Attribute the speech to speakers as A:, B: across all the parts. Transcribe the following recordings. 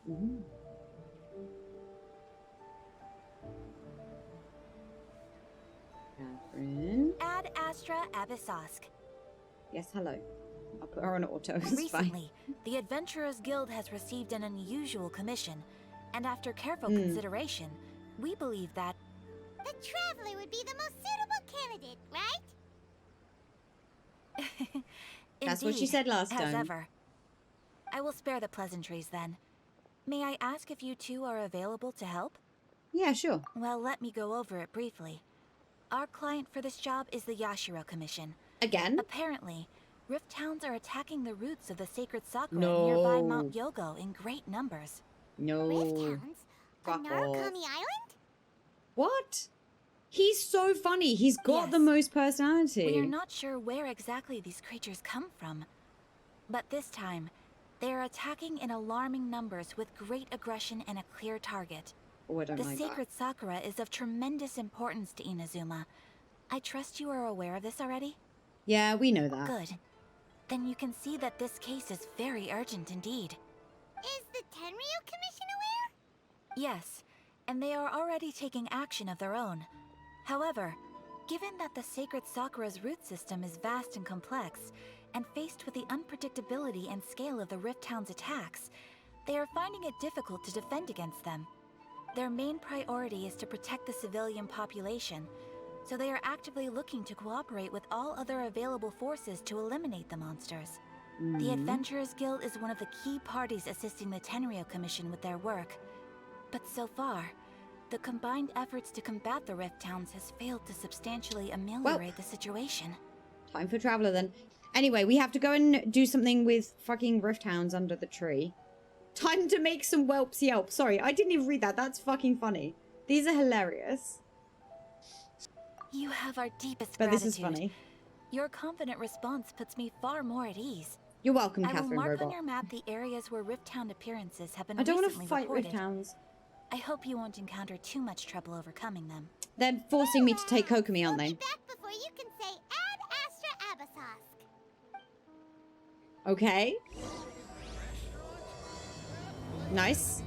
A: Ooh. Catherine.
B: Ad Astra Abyssosk.
A: Yes, hello. I'll put her on auto. It's
B: Recently,
A: fine.
B: the Adventurers Guild has received an unusual commission, and after careful consideration, we believe that
C: The Traveler would be the most suitable candidate, right?
A: That's what she
B: Indeed,
A: said last
B: as
A: time.
B: ever. I will spare the pleasantries then. May I ask if you two are available to help?
A: Yeah, sure.
B: Well, let me go over it briefly. Our client for this job is the Yashiro Commission.
A: Again?
B: Apparently, Rift Towns are attacking the roots of the sacred Sakura
A: No.
B: nearby Mount Yogo in great numbers.
A: No.
C: Rift Towns? On
A: Fuck off.
C: Narukami Island?
A: What? He's so funny. He's got
B: Yes.
A: the most personality.
B: We are not sure where exactly these creatures come from. But this time, they are attacking in alarming numbers with great aggression and a clear target.
A: Oh, I don't
B: The
A: like
B: sacred Sakura is of tremendous importance to Inazuma. I trust you are aware of this already?
A: that. Yeah, we know that.
B: Good. Then you can see that this case is very urgent indeed.
C: Is the Tenryu Commission aware?
B: Yes, and they are already taking action of their own. However, given that the sacred Sakura's root system is vast and complex, and faced with the unpredictability and scale of the Rift Town's attacks, they are finding it difficult to defend against them. Their main priority is to protect the civilian population, so they are actively looking to cooperate with all other available forces to eliminate the monsters. The Adventurers Guild is one of the key parties assisting the Tenryu Commission with their work. But so far, the combined efforts to combat the Rift Towns has failed to substantially ameliorate the situation.
A: Time for Traveler then. Anyway, we have to go and do something with fucking Rift Hounds under the tree. Time to make some whelps yelp. Sorry, I didn't even read that. That's fucking funny. These are hilarious.
B: You have our deepest
A: But
B: gratitude.
A: this is funny.
B: Your confident response puts me far more at ease.
A: You're welcome,
B: I will
A: Catherine
B: mark
A: Robot.
B: on your map the areas where Rift Town appearances have been
A: I don't want to
B: recently
A: fight
B: reported.
A: Rift Hounds.
B: I hope you won't encounter too much trouble overcoming them.
A: They're forcing me to take Kokomi, aren't
C: We'll
A: they?
C: be back before you can say Ad Astra Abyssosk.
A: Okay. Nice.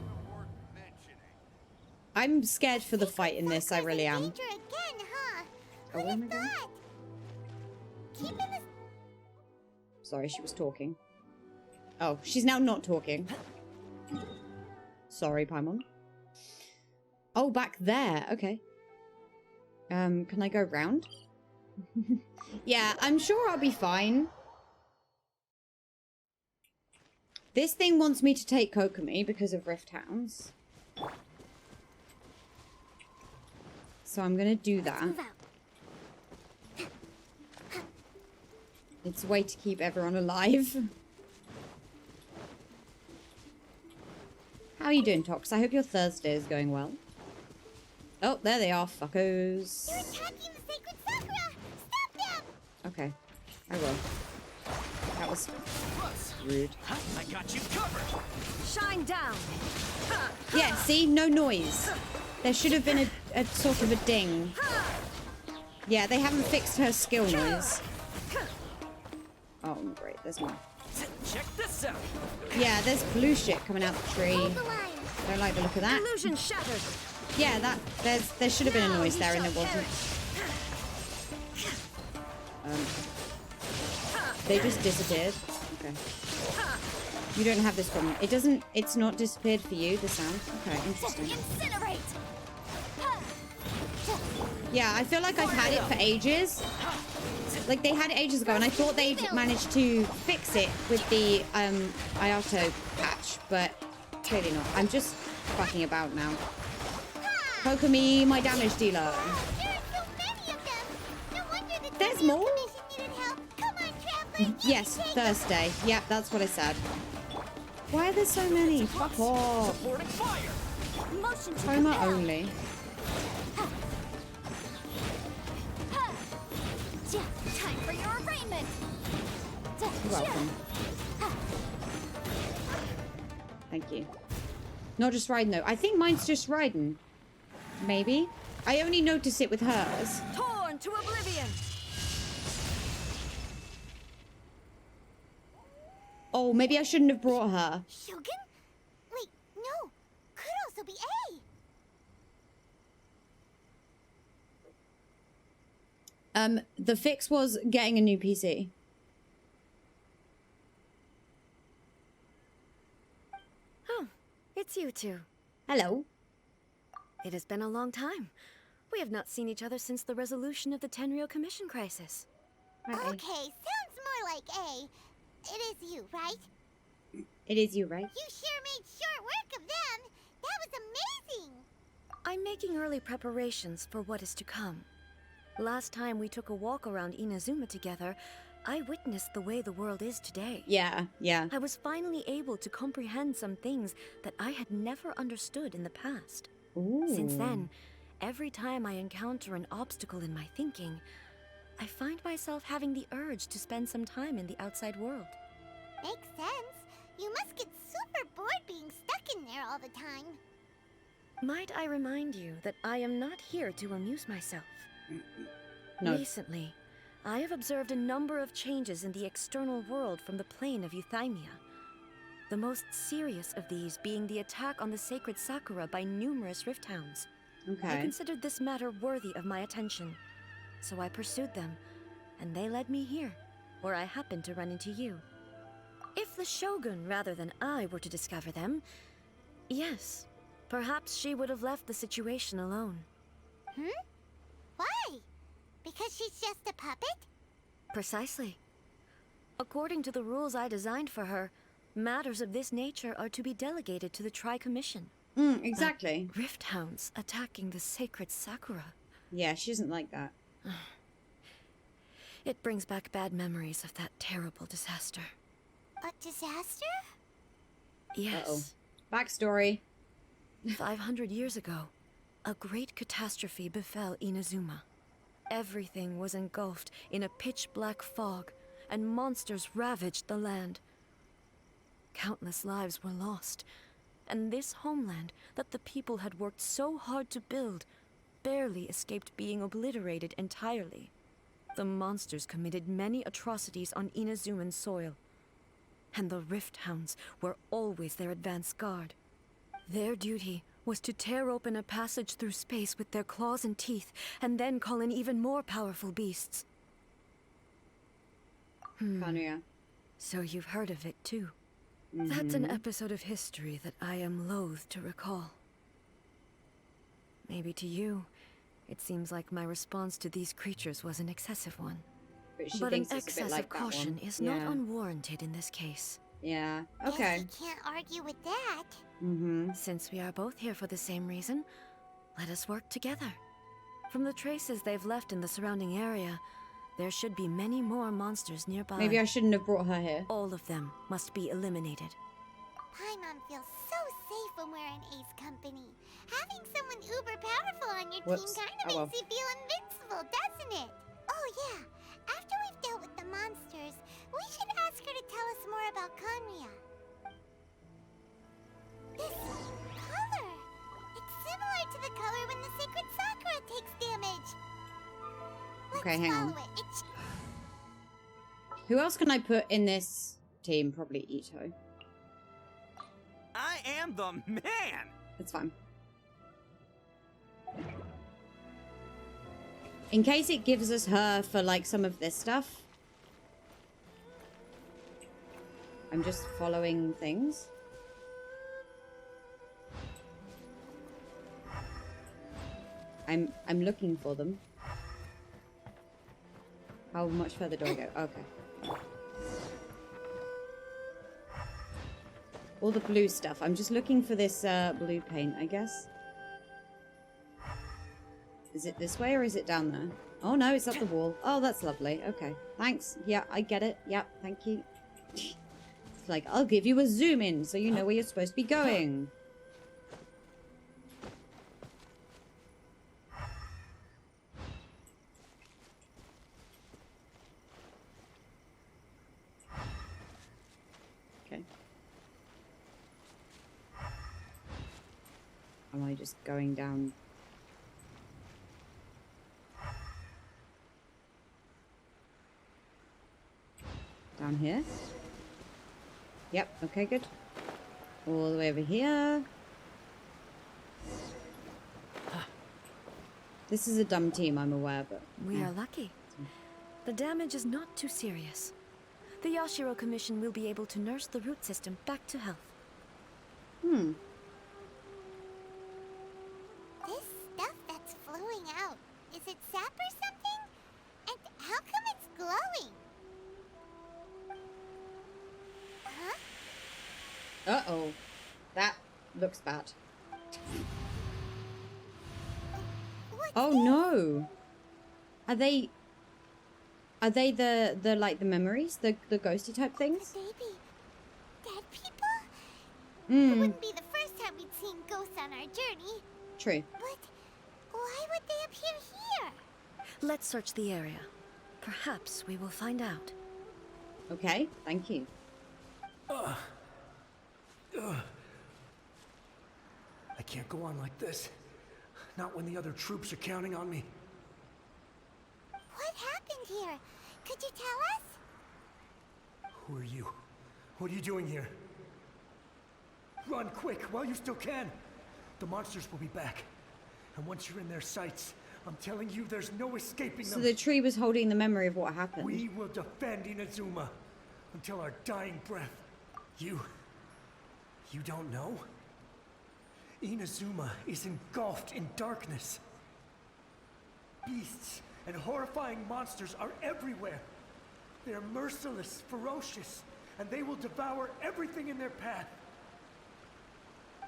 A: I'm scared for the fight in this, I really am.
C: Danger again, huh?
A: Oh,
C: Who'd
A: am I
C: have
A: going?
C: thought? Keeping this
A: Sorry, she was talking. Oh, she's now not talking. Sorry, Paimon. Oh, back there. Okay. Can I go round? Yeah, I'm sure I'll be fine. This thing wants me to take Kokomi because of Rift Hounds. So I'm gonna do that.
C: move out.
A: It's a way to keep everyone alive. How are you doing, Tox? I hope your Thursday is going well. Oh, there they are, fuckos.
C: You're attacking the sacred Sakura! Stop them!
A: Okay, I will. That was rude.
D: I got you covered.
E: Shine down.
A: Yeah, see? No noise. There should have been a sort of a ding. Yeah, they haven't fixed her skill noise. Oh, great. There's more.
D: Check this out.
A: Yeah, there's blue shit coming out the tree.
C: Hold the line.
A: I don't like the look of that.
E: Illusion shattered.
A: Yeah, there should have been a
E: Now
A: noise
E: you
A: there and
E: shall
A: there wasn't.
E: perish.
A: They just disappeared. Okay. You don't have this problem. It's not disappeared for you, the sound. Okay, interesting.
C: Incinerate!
A: Yeah, I feel like I've had it for ages. Like, they had it ages ago, and I thought they'd managed to fix it with the Ayato patch, but clearly not. I'm just fucking about now. Kokomi, my damage dealer.
C: There are so many of them! No wonder the
A: There's
C: Tenryu
A: more?
C: Commission needed help! Come on, Traveler! You
A: Yes,
C: can take them.
A: Thursday. Yep, that's what I said. Why are there so many? Fuck off.
D: Supporting fire.
C: Motion to
A: Coma
C: compel.
A: only.
C: Time for your arraignment!
A: You're welcome. Thank you. Not just Raiden, though. I think mine's just Raiden. Maybe. I only notice it with hers.
E: Torn to oblivion.
A: Oh, maybe I shouldn't have brought her.
C: Shogun? Wait, no, no. Could also be A.
A: The fix was getting a new PC.
E: Oh, it's you two.
A: Hello.
E: It has been a long time. We have not seen each other since the resolution of the Tenryou Commission crisis.
A: Hi.
C: Okay, sounds more like A. It is you, right?
A: It is you, right?
C: You sure made short work of them. That was amazing.
E: I'm making early preparations for what is to come. Last time we took a walk around Inazuma together, I witnessed the way the world is today.
A: Yeah, yeah.
E: I was finally able to comprehend some things that I had never understood in the past.
A: Ooh.
E: Since then, every time I encounter an obstacle in my thinking, I find myself having the urge to spend some time in the outside world.
C: Makes sense. You must get super bored being stuck in there all the time.
E: Might I remind you that I am not here to amuse myself?
A: No.
E: Recently, I have observed a number of changes in the external world from the plane of Euthymia. The most serious of these being the attack on the sacred Sakura by numerous rift hounds. I
A: Okay.
E: considered this matter worthy of my attention, so I pursued them, and they led me here, where I happened to run into you. If the Shogun rather than I were to discover them, yes, perhaps she would have left the situation alone.
C: Why? Because she's just a puppet?
E: Precisely. According to the rules I designed for her, matters of this nature are to be delegated to the Tri-Commission.
A: Exactly.
E: Rift hounds attacking the sacred Sakura.
A: Yeah, she doesn't like that.
E: It brings back bad memories of that terrible disaster.
C: A disaster?
E: Yes.
A: Uh-oh. Backstory.
E: 500 years ago, a great catastrophe befell Inazuma. Everything was engulfed in a pitch-black fog, and monsters ravaged the land. Countless lives were lost, and this homeland that the people had worked so hard to build barely escaped being obliterated entirely. The monsters committed many atrocities on Inazuman soil, and the Rift Hounds were always their advance guard. Their duty was to tear open a passage through space with their claws and teeth, and then call in even more powerful beasts.
A: Kanuya.
E: So you've heard of it too. That's an episode of history that I am loath to recall. Maybe to you, it seems like my response to these creatures was an excessive one.
A: But she
E: But an
A: thinks it's a bit
E: excess
A: like
E: of
A: that
E: caution
A: one.
E: is
A: Yeah.
E: not unwarranted in this case.
A: Yeah.
C: Guess
A: Okay.
C: you can't argue with that.
E: Since we are both here for the same reason, let us work together. From the traces they've left in the surrounding area, there should be many more monsters nearby.
A: Maybe I shouldn't have brought her here.
E: All of them must be eliminated.
C: Paimon feels so safe when we're in Ace Company. Having someone uber powerful on your
A: Whoops.
C: team kind
A: Oh,
C: of
A: well.
C: makes you feel invincible, doesn't it? Oh yeah, after we've dealt with the monsters, we should ask her to tell us more about Konria. This color! It's similar to the color when the sacred Sakura takes damage. Let's
A: Okay, hang on.
C: follow it. It's
A: Who else can I put in this team? Probably Ito.
D: I am the man!
A: That's fine. In case it gives us her for like some of this stuff. I'm just following things. I'm looking for them. How much further do I go? Okay. All the blue stuff. I'm just looking for this blue paint, I guess. Is it this way or is it down there? Oh no, it's up the wall. Oh, that's lovely. Okay. Thanks. Yeah, I get it. Yeah, thank you. It's like, I'll give you a zoom in so you know where you're supposed to be going. Okay. Am I just going down? Down here? Yep, okay, good. All the way over here. This is a dumb team, I'm aware, but...
E: We are lucky. The damage is not too serious. The Yashiro Commission will be able to nurse the root system back to health.
A: Hmm.
C: This stuff that's flowing out, is it sap or something? And how come it's glowing? Huh?
A: Uh-oh. That looks bad.
C: What's
A: Oh
C: this?
A: no! Are they the like the memories? The ghosty type
C: Could
A: things?
C: they be dead people? It
A: Hmm.
C: wouldn't be the first time we'd seen ghosts on our journey.
A: True.
C: But why would they appear here?
E: Let's search the area. Perhaps we will find out.
A: Okay, thank you.
F: I can't go on like this. Not when the other troops are counting on me.
C: What happened here? Could you tell us?
F: Who are you? What are you doing here? Run quick while you still can. The monsters will be back. And once you're in their sights, I'm telling you there's no escaping
A: So
F: them.
A: the tree was holding the memory of what happened.
F: We will defend Inazuma until our dying breath. You don't know? Inazuma is engulfed in darkness. Beasts and horrifying monsters are everywhere. They're merciless, ferocious, and they will devour everything in their path.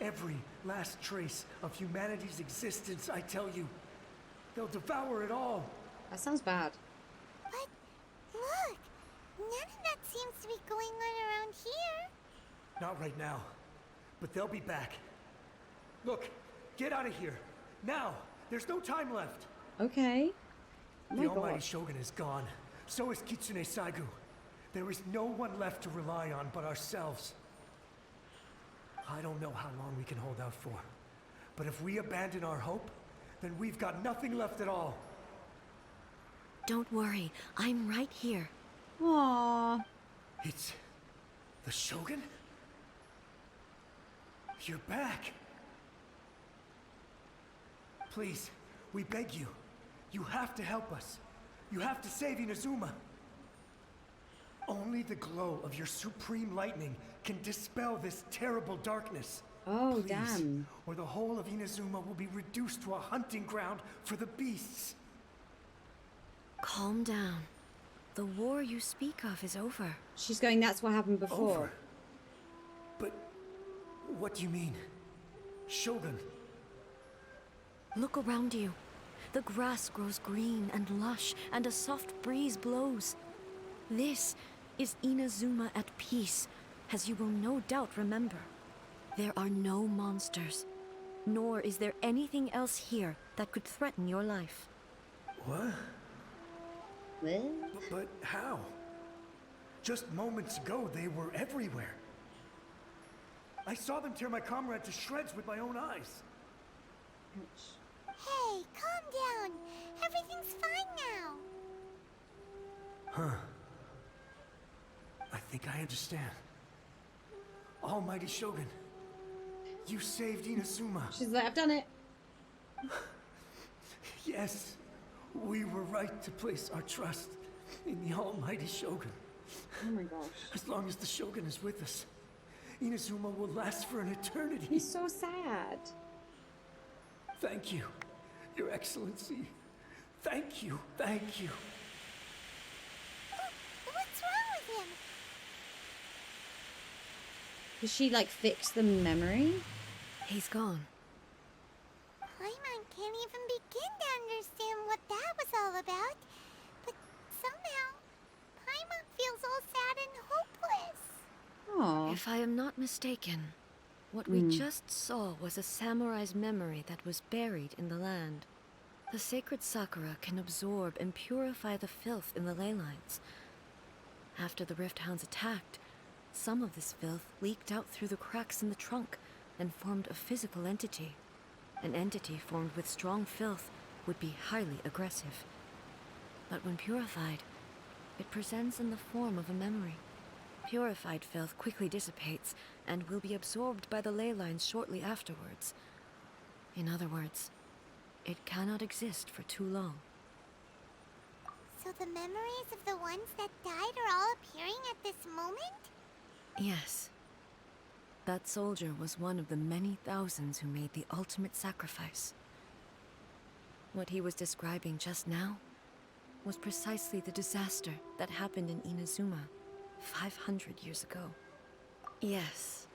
F: Every last trace of humanity's existence, I tell you. They'll devour it all.
A: That sounds bad.
C: But look, none of that seems to be going on around here.
F: Not right now, but they'll be back. Look, get out of here. Now! There's no time left.
A: Okay. Oh my
F: The Almighty
A: god.
F: Shogun is gone. So is Kitsune Saigu. There is no one left to rely on but ourselves. I don't know how long we can hold out for. But if we abandon our hope, then we've got nothing left at all.
E: Don't worry, I'm right here.
A: Aww.
F: It's... the Shogun? You're back. Please, we beg you. You have to help us. You have to save Inazuma. Only the glow of your supreme lightning can dispel this terrible darkness.
A: Oh,
F: Please,
A: damn.
F: or the whole of Inazuma will be reduced to a hunting ground for the beasts.
E: Calm down. The war you speak of is over.
A: She's going, that's what happened before.
F: Over. But what do you mean? Shogun?
E: Look around you. The grass grows green and lush, and a soft breeze blows. This is Inazuma at peace, as you will no doubt remember. There are no monsters, nor is there anything else here that could threaten your life.
F: What?
A: What?
F: But how? Just moments ago, they were everywhere. I saw them tear my comrade to shreds with my own eyes.
C: Hey, calm down. Everything's fine now.
F: Huh. I think I understand. Almighty Shogun, you saved Inazuma.
A: She's like, I've done it.
F: Yes, we were right to place our trust in the Almighty Shogun.
A: Oh my gosh.
F: As long as the Shogun is with us, Inazuma will last for an eternity.
A: He's so sad.
F: Thank you, Your Excellency. Thank you, thank you.
C: What's wrong with him?
A: Did she like fix the memory?
E: He's gone.
C: Paimon can't even begin to understand what that was all about. But somehow, Paimon feels all sad and hopeless.
A: Oh.
E: If I am not mistaken, what we just saw was a samurai's memory that was buried in the land. The sacred sakura can absorb and purify the filth in the ley lines. After the Rift Hounds attacked, some of this filth leaked out through the cracks in the trunk and formed a physical entity. An entity formed with strong filth would be highly aggressive. But when purified, it presents in the form of a memory. Purified filth quickly dissipates and will be absorbed by the ley lines shortly afterwards. In other words, it cannot exist for too long.
C: So the memories of the ones that died are all appearing at this moment?
E: Yes. That soldier was one of the many thousands who made the ultimate sacrifice. What he was describing just now was precisely the disaster that happened in Inazuma 500 years ago. Yes.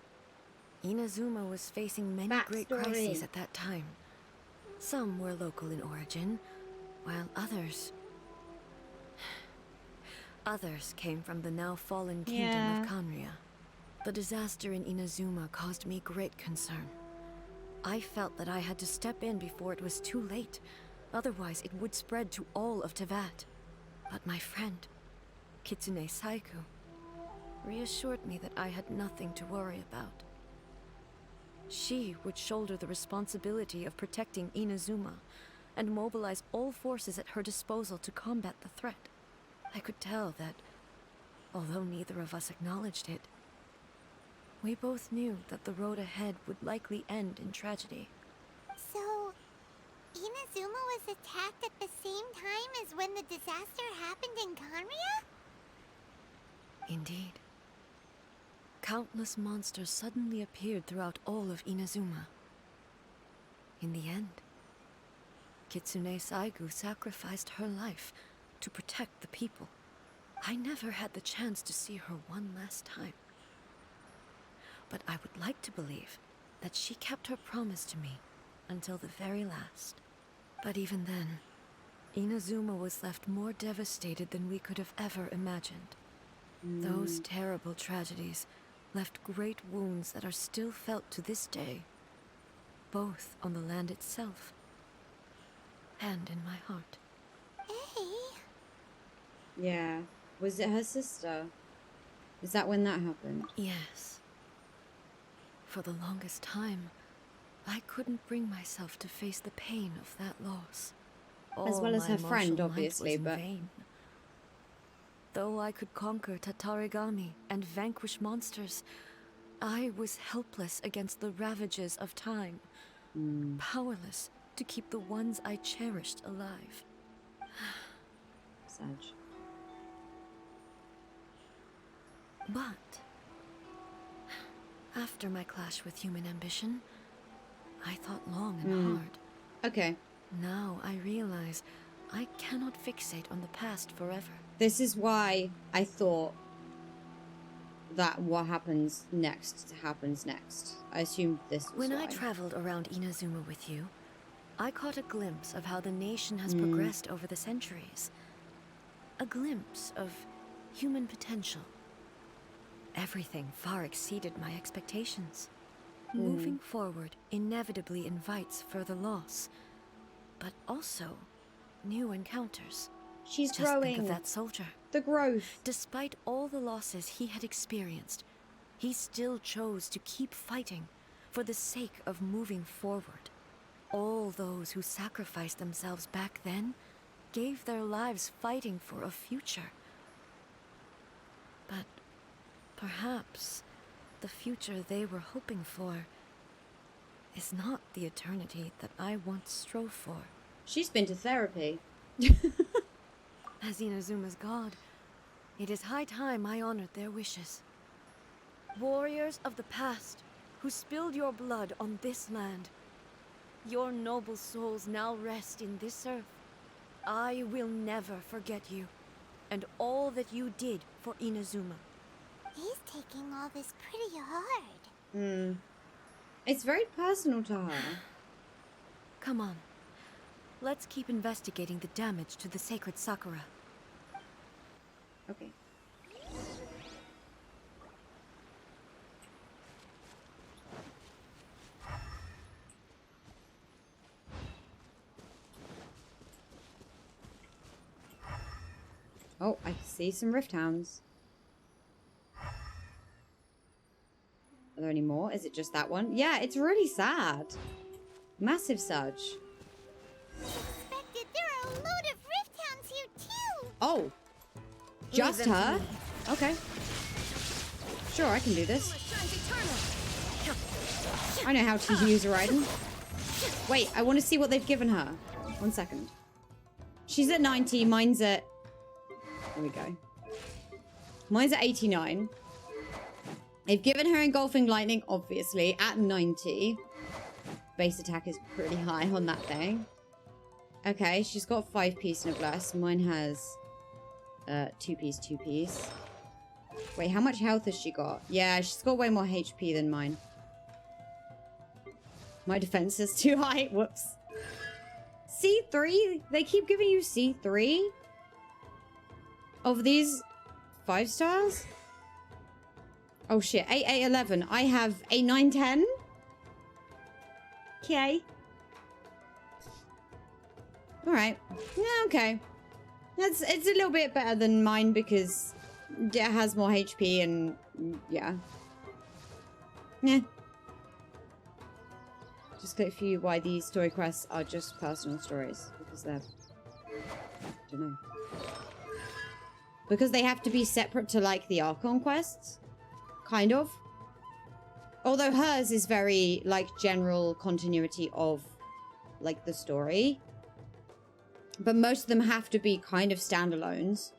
E: Inazuma was facing many great crises at that time. Some were local in origin, while others came from the now fallen kingdom of Kanria. The disaster in Inazuma caused me great concern. I felt that I had to step in before it was too late, otherwise it would spread to all of Teyvat. But my friend, Kitsune Saiku, reassured me that I had nothing to worry about. She would shoulder the responsibility of protecting Inazuma and mobilize all forces at her disposal to combat the threat. I could tell that, although neither of us acknowledged it, we both knew that the road ahead would likely end in tragedy.
C: So, Inazuma was attacked at the same time as when the disaster happened in Kanria?
E: Indeed. Countless monsters suddenly appeared throughout all of Inazuma. In the end, Kitsune Saigu sacrificed her life to protect the people. I never had the chance to see her one last time. But I would like to believe that she kept her promise to me until the very last. But even then, Inazuma was left more devastated than we could have ever imagined. Those terrible tragedies left great wounds that are still felt to this day, both on the land itself and in my heart.
C: Hey.
A: Yeah. Was it her sister? Is that when that happened?
E: Yes. For the longest time, I couldn't bring myself to face the pain of that loss.
A: As well as her friend, obviously, but...
E: vain. Though I could conquer Tatarigami and vanquish monsters, I was helpless against the ravages of time, powerless to keep the ones I cherished alive.
A: Sag.
E: But after my clash with human ambition, I thought long and hard.
A: Okay.
E: Now I realize I cannot fixate on the past forever.
A: This is why I thought that what happens next happens next. I assumed this was
E: When
A: why.
E: I traveled around Inazuma with you, I caught a glimpse of how the nation has progressed over the centuries. A glimpse of human potential. Everything far exceeded my expectations. Moving forward inevitably invites further loss, but also new encounters.
A: She's
E: Just
A: growing.
E: think of that soldier.
A: The growth.
E: Despite all the losses he had experienced, he still chose to keep fighting for the sake of moving forward. All those who sacrificed themselves back then gave their lives fighting for a future. But perhaps the future they were hoping for is not the eternity that I once strove for.
A: She's been to therapy.
E: As Inazuma's god, it is high time I honored their wishes. Warriors of the past, who spilled your blood on this land, your noble souls now rest in this earth. I will never forget you, and all that you did for Inazuma.
C: He's taking all this pretty hard.
A: It's very personal to her.
E: Come on. Let's keep investigating the damage to the sacred Sakura.
A: Okay. Oh, I see some Rift Hounds. Are there any more? Is it just that one? Yeah, it's really sad. Massive Surge.
C: Expected there are a load of Rift Hounds here too.
A: Oh. Just her? Okay. Sure, I can do this. I know how to use Raiden. Wait, I want to see what they've given her. 1 second. She's at 90. Mine's at... There we go. Mine's at 89. They've given her engulfing lightning, obviously, at 90. Base attack is pretty high on that thing. Okay, she's got 5-piece noblesse. Mine has 2-piece, 2-piece. Wait, how much health has she got? Yeah, she's got way more HP than mine. My defense is too high. Whoops. C3? They keep giving you C3? Of these 5 stars? Oh shit, 8, 8, 11. I have 8, 9, 10. Okay. Alright. Yeah, okay. It's a little bit better than mine because it has more HP and yeah. Yeah. Just click for you why these story quests are just personal stories. Because they're... I don't know. Because they have to be separate to like the Archon quests. Kind of. Although hers is very like general continuity of like the story. But most of them have to be kind of standalones.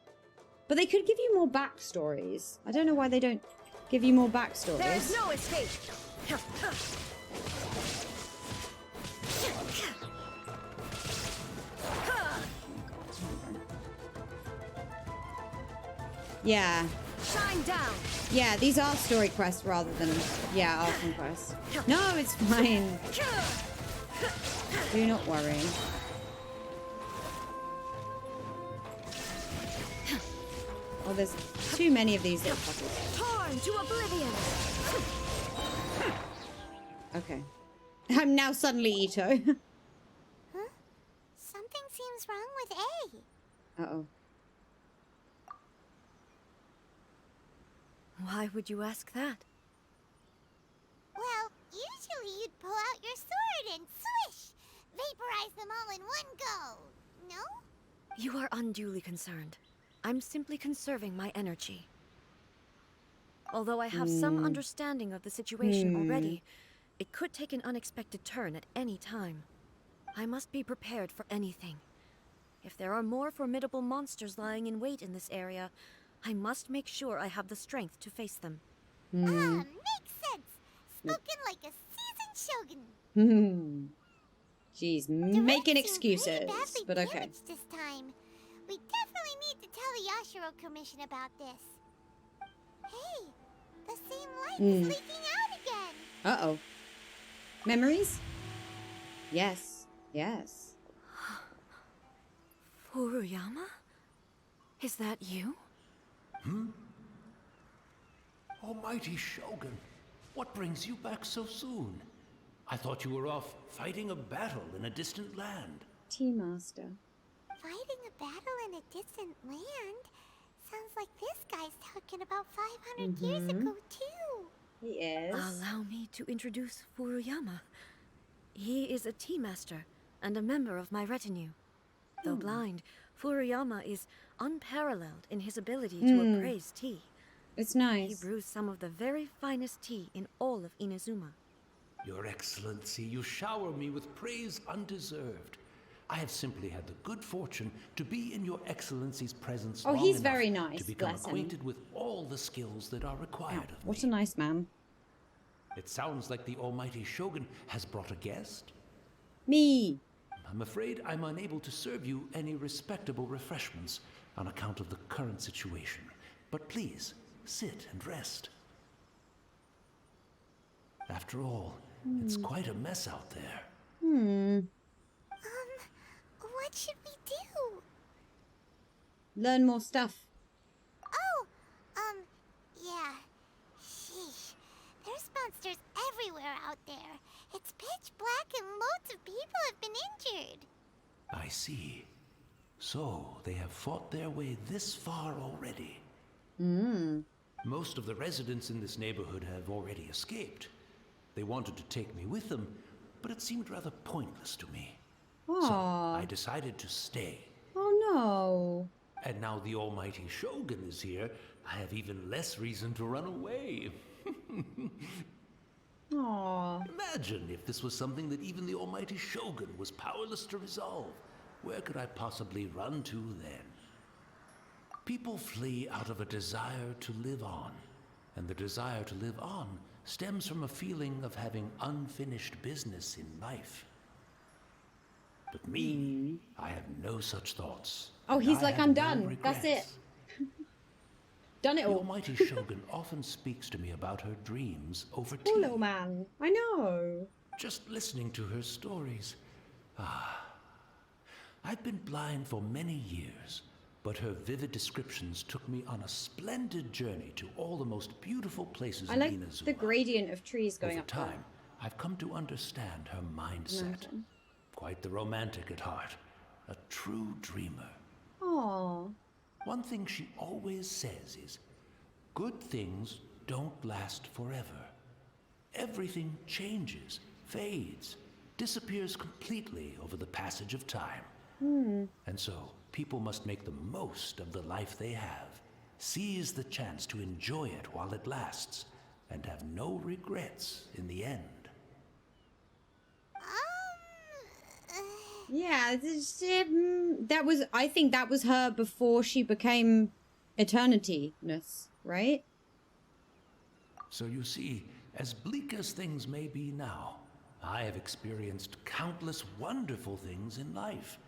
A: But they could give you more backstories. I don't know why they don't give you more backstories.
E: There is no escape.
A: Yeah.
E: Shine down.
A: Yeah, these are story quests rather than, yeah, Archon quests. No, it's fine. Do not worry. Oh, there's too many of these little puppets.
E: Torn to oblivion.
A: Okay. I'm now suddenly Ito.
C: Huh? Something seems wrong with A.
A: Uh-oh.
E: Why would you ask that?
C: Well, usually you'd pull out your sword and swish! Vaporize them all in one go! No?
E: You are unduly concerned. I'm simply conserving my energy. Although I have some understanding of the situation already, it could take an unexpected turn at any time. I must be prepared for anything. If there are more formidable monsters lying in wait in this area, I must make sure I have the strength to face them.
C: Makes sense! Spoken like a seasoned shogun!
A: Jeez,
C: The
A: making
C: Reds seem
A: excuses,
C: pretty badly
A: but okay.
C: damaged this time. We definitely need to tell the Yashiro Commission about this. Hey, the same light is leaking out again!
A: Uh-oh. Memories? Yes. Yes.
E: Furuyama? Is that you?
G: Almighty Shogun, what brings you back so soon? I thought you were off fighting a battle in a distant land.
A: Tea Master.
C: Fighting a battle in a distant land? Sounds like this guy's talking about 500 years ago, too.
A: He is.
E: Allow me to introduce Furuyama. He is a tea master and a member of my retinue. Though blind, Furuyama is unparalleled in his ability to appraise tea.
A: It's
E: He
A: nice.
E: brews some of the very finest tea in all of Inazuma.
G: Your Excellency, you shower me with praise undeserved. I have simply had the good fortune to be in your Excellency's presence
A: Oh,
G: long
A: he's
G: enough
A: very nice,
G: to become
A: bless him.
G: acquainted with all the skills that are required of
A: What
G: me.
A: a nice man.
G: It sounds like the Almighty Shogun has brought a guest.
A: Me.
G: I'm afraid I'm unable to serve you any respectable refreshments on account of the current situation. But please, sit and rest. After all, it's quite a mess out there.
C: What should we do?
A: Learn more stuff.
C: Oh, yeah. Sheesh. There's monsters everywhere out there. It's pitch black and loads of people have been injured.
G: I see. So, they have fought their way this far already. Most of the residents in this neighborhood have already escaped. They wanted to take me with them, but it seemed rather pointless to me. So,
A: Aww.
G: I decided to stay.
A: Oh
G: And now the Almighty Shogun is here, I have even less reason to run away.
A: no. Aww.
G: Imagine if this was something that even the Almighty Shogun was powerless to resolve. where could I possibly run to then? People flee out of a desire to live on, and the desire to live on stems from a feeling of having unfinished business in life. But me, I have no such thoughts.
A: Oh, he's
G: I
A: like,
G: have
A: I'm
G: no
A: done. That's it.
G: regrets.
A: Done it
G: The
A: all.
G: Almighty Shogun often speaks to me about her dreams over
A: Poor
G: tea.
A: little man. I know.
G: Just listening to her stories. I've been blind for many years, but her vivid descriptions took me on a splendid journey to all the most beautiful places
A: I
G: in
A: like
G: Inazuma.
A: the gradient of trees going
G: Over
A: up there.
G: time, I've come to understand her mindset.
A: Mountain.
G: Quite the romantic at heart. A true dreamer.
A: Aww.
G: One thing she always says is, good things don't last forever. Everything changes, fades, disappears completely over the passage of time. And so, people must make the most of the life they have, seize the chance to enjoy it while it lasts, and have no regrets in the end.
A: Yeah, that was, I think that was her before she became Eternity-ness, right?
G: So you see, as bleak as things may be now, I have experienced countless wonderful things in life,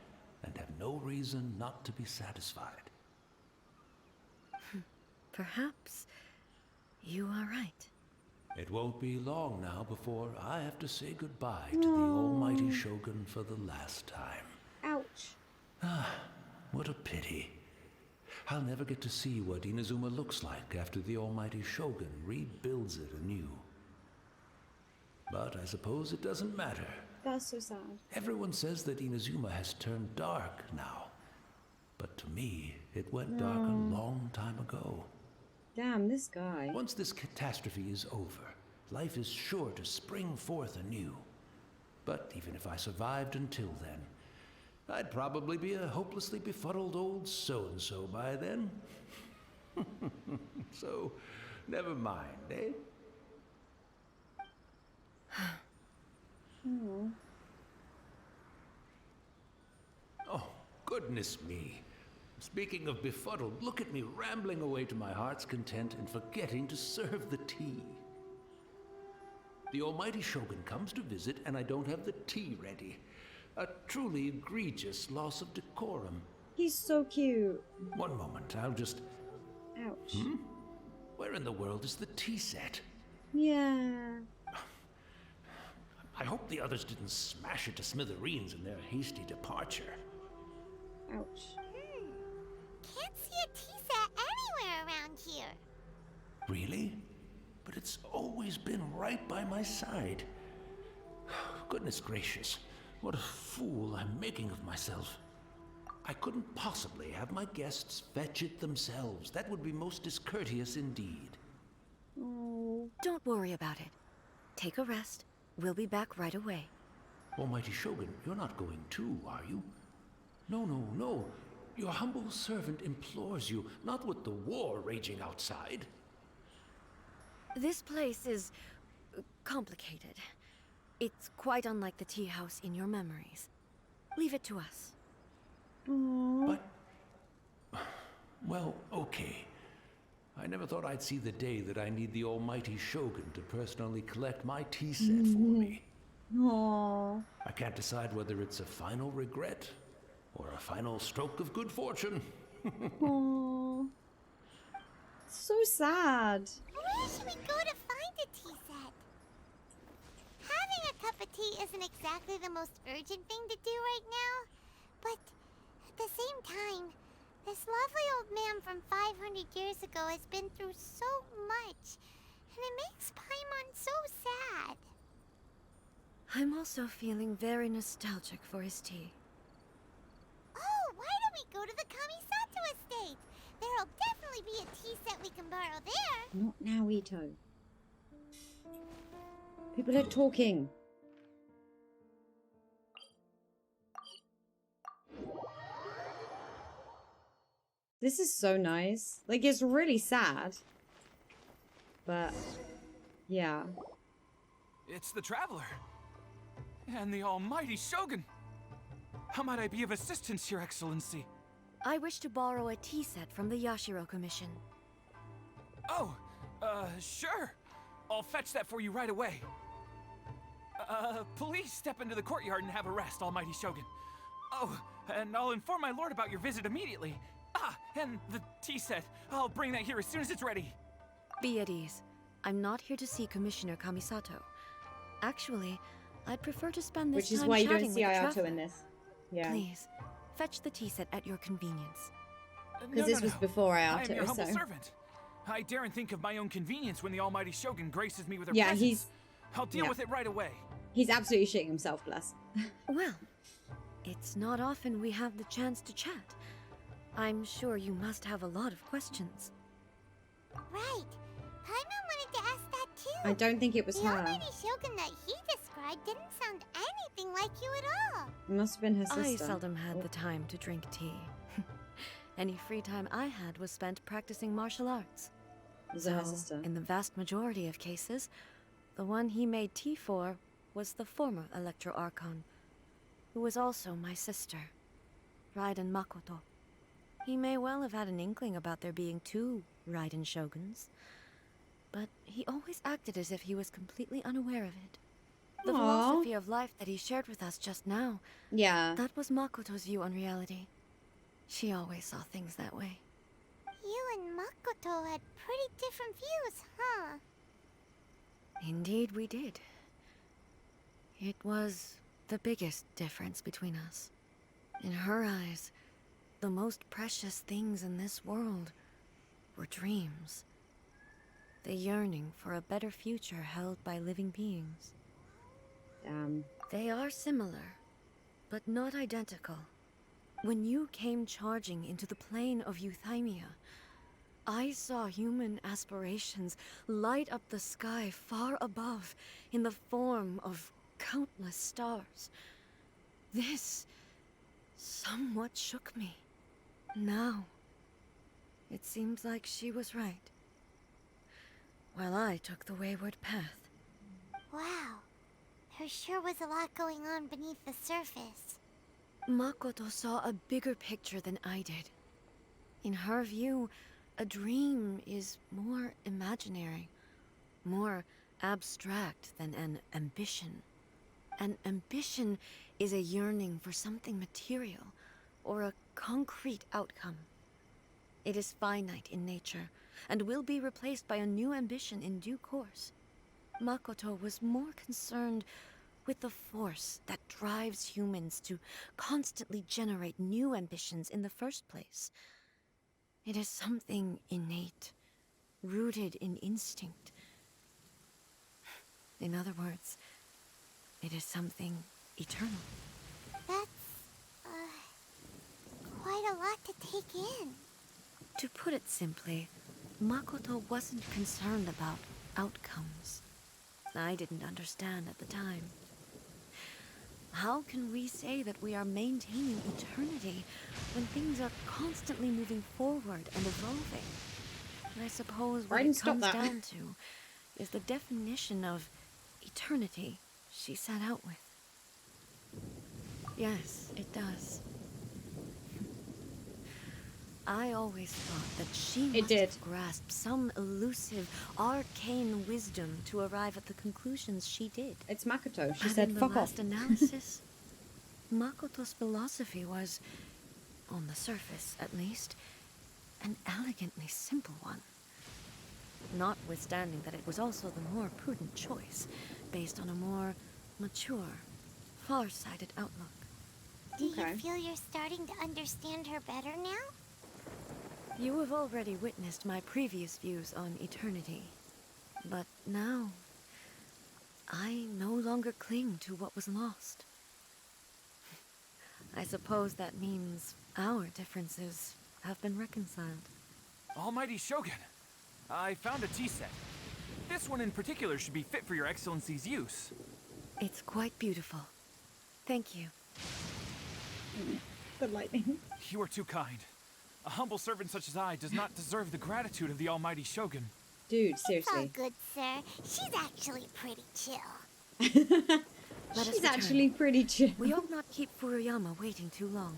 G: and have no reason not to be satisfied.
E: Perhaps you are right.
G: It won't be long now before I have to say goodbye to the Almighty Shogun for the last time.
A: Ouch.
G: What a pity. I'll never get to see what Inazuma looks like after the Almighty Shogun rebuilds it anew. But I suppose it doesn't matter.
A: That's so sad.
G: Everyone says that Inazuma has turned dark now. But to me, it went dark a long time ago.
A: Damn, this guy.
G: Once this catastrophe is over, life is sure to spring forth anew. But even if I survived until then, I'd probably be a hopelessly befuddled old so-and-so by then. So, never mind, eh? Oh, goodness me. Speaking of befuddled, look at me rambling away to my heart's content and forgetting to serve the tea. The Almighty Shogun comes to visit and I don't have the tea ready. A truly egregious loss of decorum.
A: He's so cute.
G: One moment, I'll just...
A: Ouch.
G: Where in the world is the tea set?
A: Yeah.
G: I hope the others didn't smash it to smithereens in their hasty departure.
A: Ouch.
C: Can't see a tea set anywhere around here.
G: Really? But it's always been right by my side. Goodness gracious, what a fool I'm making of myself. I couldn't possibly have my guests fetch it themselves. That would be most discourteous indeed.
A: Oh.
E: Don't worry about it. Take a rest. We'll be back right away.
G: Almighty Shogun, you're not going too, are you? No, no, no. Your humble servant implores you, not with the war raging outside.
E: This place is complicated. It's quite unlike the tea house in your memories. Leave it to us.
G: But... well, okay. I never thought I'd see the day that I need the Almighty Shogun to personally collect my tea set for me.
A: Aww.
G: I can't decide whether it's a final regret or a final stroke of good fortune.
A: Aww. So sad.
C: Where should we go to find a tea set? Having a cup of tea isn't exactly the most urgent thing to do right now, but at the same time, this lovely old man from 500 years ago has been through so much, and it makes Paimon so sad.
E: I'm also feeling very nostalgic for his tea.
C: Oh, why don't we go to the Kamisato estate? There'll definitely be a tea set we can borrow there.
A: Not now, Ito. People are talking. This is so nice. Like, it's really sad. But, yeah.
D: It's the Traveler. And the Almighty Shogun. How might I be of assistance, Your Excellency?
E: I wish to borrow a tea set from the Yashiro Commission.
D: Oh, sure. I'll fetch that for you right away. Please step into the courtyard and have a rest, Almighty Shogun. Oh, and I'll inform my lord about your visit immediately. Ah, and the tea set. I'll bring that here as soon as it's ready.
E: Be at ease. I'm not here to see Commissioner Kamisato. Actually, I'd prefer to spend this
A: Which is
E: time
A: why you
E: chatting
A: don't see
E: with the
A: Ayato
E: traveler.
A: in this. Yeah.
E: Please, fetch the tea set at your convenience.
A: Because this was before
D: I am
A: Ayato,
D: your humble
A: so.
D: servant. I daren't think of my own convenience when the Almighty Shogun graces me with her
A: Yeah,
D: presence.
A: he's...
D: I'll deal
A: yeah.
D: with it right away.
A: He's absolutely shitting himself, bless.
E: Well, it's not often we have the chance to chat. I'm sure you must have a lot of questions.
C: Right. Paimon wanted to ask that too.
A: I don't think it was
C: The
A: her.
C: Almighty Shogun that he described didn't sound anything like you at all.
A: It must have been her sister.
E: I seldom had the time to drink tea. Any free time I had was spent practicing martial arts.
A: Was it her
E: So,
A: sister?
E: in the vast majority of cases, the one he made tea for was the former Electro Archon, who was also my sister, Raiden Makoto. He may well have had an inkling about there being two Raiden Shoguns, but he always acted as if he was completely unaware of it. The
A: Aw.
E: philosophy of life that he shared with us just now,
A: Yeah.
E: that was Makoto's view on reality. She always saw things that way.
C: You and Makoto had pretty different views, huh?
E: Indeed we did. It was the biggest difference between us. In her eyes, the most precious things in this world were dreams. The yearning for a better future held by living beings.
A: Damn.
E: They are similar, but not identical. When you came charging into the plane of Euthymia, I saw human aspirations light up the sky far above in the form of countless stars. This somewhat shook me. Now, it seems like she was right, while I took the wayward path.
C: Wow. There sure was a lot going on beneath the surface.
E: Makoto saw a bigger picture than I did. In her view, a dream is more imaginary, more abstract than an ambition. An ambition is a yearning for something material, or a concrete outcome. It is finite in nature, and will be replaced by a new ambition in due course. Makoto was more concerned with the force that drives humans to constantly generate new ambitions in the first place. It is something innate, rooted in instinct. In other words, it is something eternal.
C: That's, quite a lot to take in.
E: To put it simply, Makoto wasn't concerned about outcomes. I didn't understand at the time. How can we say that we are maintaining eternity when things are constantly moving forward and evolving? I suppose what
A: Raiden,
E: it
A: stop
E: comes
A: that.
E: down to is the definition of eternity she set out with. Yes, it does. I always thought that she must have grasped some elusive, arcane wisdom to arrive at the conclusions she did.
A: It's Makoto. She
E: But
A: said,
E: in the
A: fuck
E: last
A: off.
E: analysis, Makoto's philosophy was, on the surface at least, an elegantly simple one. Notwithstanding that it was also the more prudent choice, based on a more mature, far-sighted outlook.
C: Do
A: Okay.
C: you feel you're starting to understand her better now?
E: You have already witnessed my previous views on eternity, but now I no longer cling to what was lost. I suppose that means our differences have been reconciled.
D: Almighty Shogun, I found a tea set. This one in particular should be fit for your Excellency's use.
E: It's quite beautiful. Thank you.
A: The lightning.
D: You are too kind. A humble servant such as I does not deserve the gratitude of the Almighty Shogun.
A: Dude,
C: It's all
A: seriously.
C: good, sir. She's actually pretty chill.
E: Let us
A: She's
E: return.
A: actually pretty chill.
E: We ought not keep Furuyama waiting too long.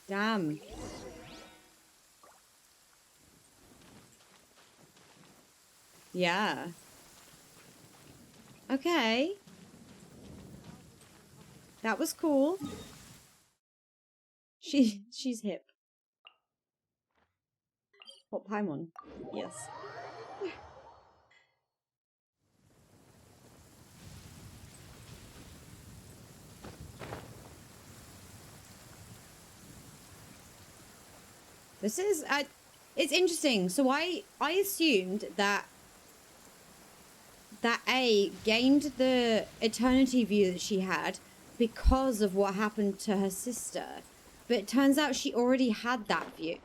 A: Damn. Yeah. Okay. That was cool. She's hip. What Paimon? Yes. This is it's interesting. So I assumed that A gained the eternity view that she had because of what happened to her sister. But it turns out she already had that view.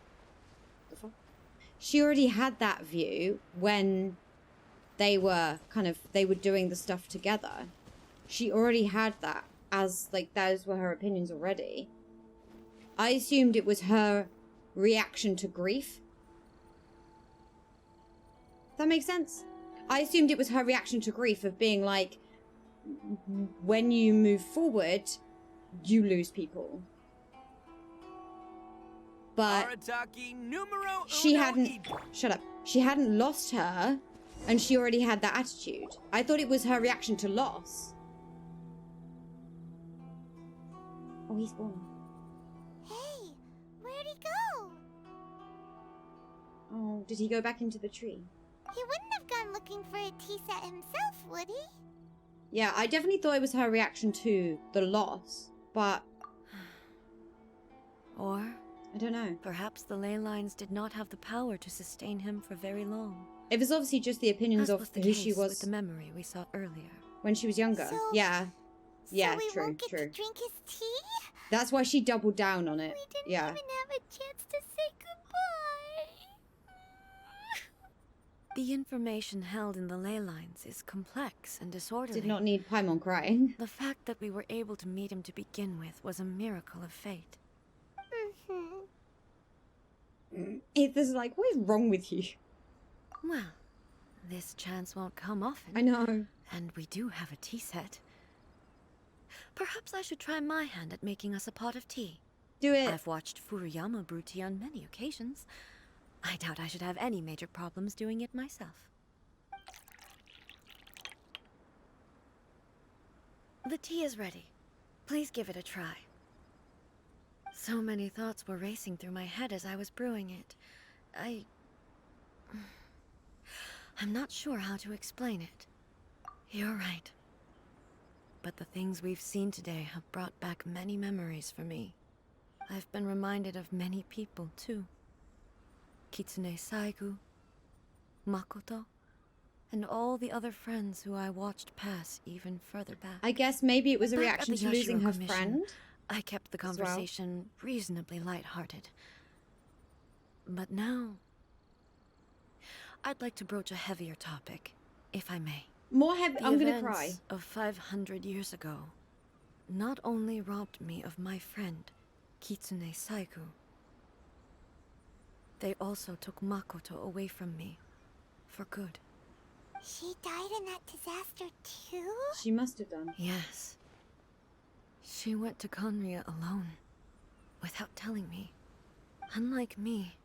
A: She already had that view when they were doing the stuff together. She already had that as, like, those were her opinions already. I assumed it was her reaction to grief. Does that make sense? I assumed it was her reaction to grief of being like, when you move forward, you lose people. But she hadn't, shut up. She hadn't lost her, and she already had that attitude. I thought it was her reaction to loss. Oh, he's gone.
C: Hey, where'd he go?
A: Oh, did he go back into the tree?
C: He wouldn't have gone looking for a tea set himself, would he?
A: Yeah, I definitely thought it was her reaction to the loss, but
E: Or
A: I don't know.
E: perhaps the ley lines did not have the power to sustain him for very long.
A: It was obviously just the opinions
E: As
A: of
E: was the
A: who
E: case
A: she was
E: with the memory we saw earlier.
A: when she was younger.
C: So-
A: Yeah. Yeah,
C: so we
A: true,
C: won't get
A: true.
C: to drink his tea?
A: That's why she doubled down on it.
C: We didn't
A: Yeah.
C: even have a chance to say goodbye.
E: The information held in the ley lines is complex and disorderly.
A: Did not need Paimon crying.
E: The fact that we were able to meet him to begin with was a miracle of fate.
A: It's like, what is wrong with you?
E: Well, this chance won't come often.
A: I know.
E: And we do have a tea set. Perhaps I should try my hand at making us a pot of tea.
A: Do it.
E: I've watched Furuyama brew tea on many occasions. I doubt I should have any major problems doing it myself. The tea is ready. Please give it a try. So many thoughts were racing through my head as I was brewing it. I'm not sure how to explain it. You're right. But the things we've seen today have brought back many memories for me. I've been reminded of many people, too. Kitsune Saigu, Makoto, and all the other friends who I watched pass even further back.
A: I guess maybe it was a
E: Back at
A: reaction
E: the
A: to losing
E: Yashiro
A: her
E: Commission,
A: friend.
E: I kept the
A: as well.
E: conversation reasonably lighthearted. But now, I'd like to broach a heavier topic, if I may.
A: More heavy.
E: The
A: I'm gonna
E: events
A: cry.
E: of 500 years ago not only robbed me of my friend, Kitsune Saigu, they also took Makoto away from me, for good.
C: She died in that disaster too?
A: She must have done.
E: Yes. She went to Conria alone, without telling me. Unlike me,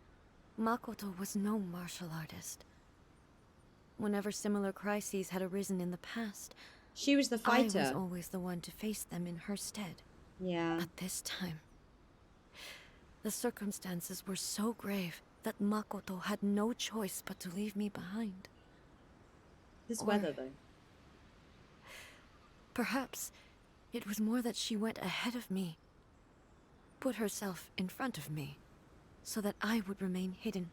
E: Makoto was no martial artist. Whenever similar crises had arisen in the past,
A: She was the
E: I was
A: fighter.
E: always the one to face them in her stead.
A: Yeah.
E: But this time, the circumstances were so grave that Makoto had no choice but to leave me behind.
A: This
E: Or-
A: weather, though.
E: Perhaps it was more that she went ahead of me, put herself in front of me, so that I would remain hidden.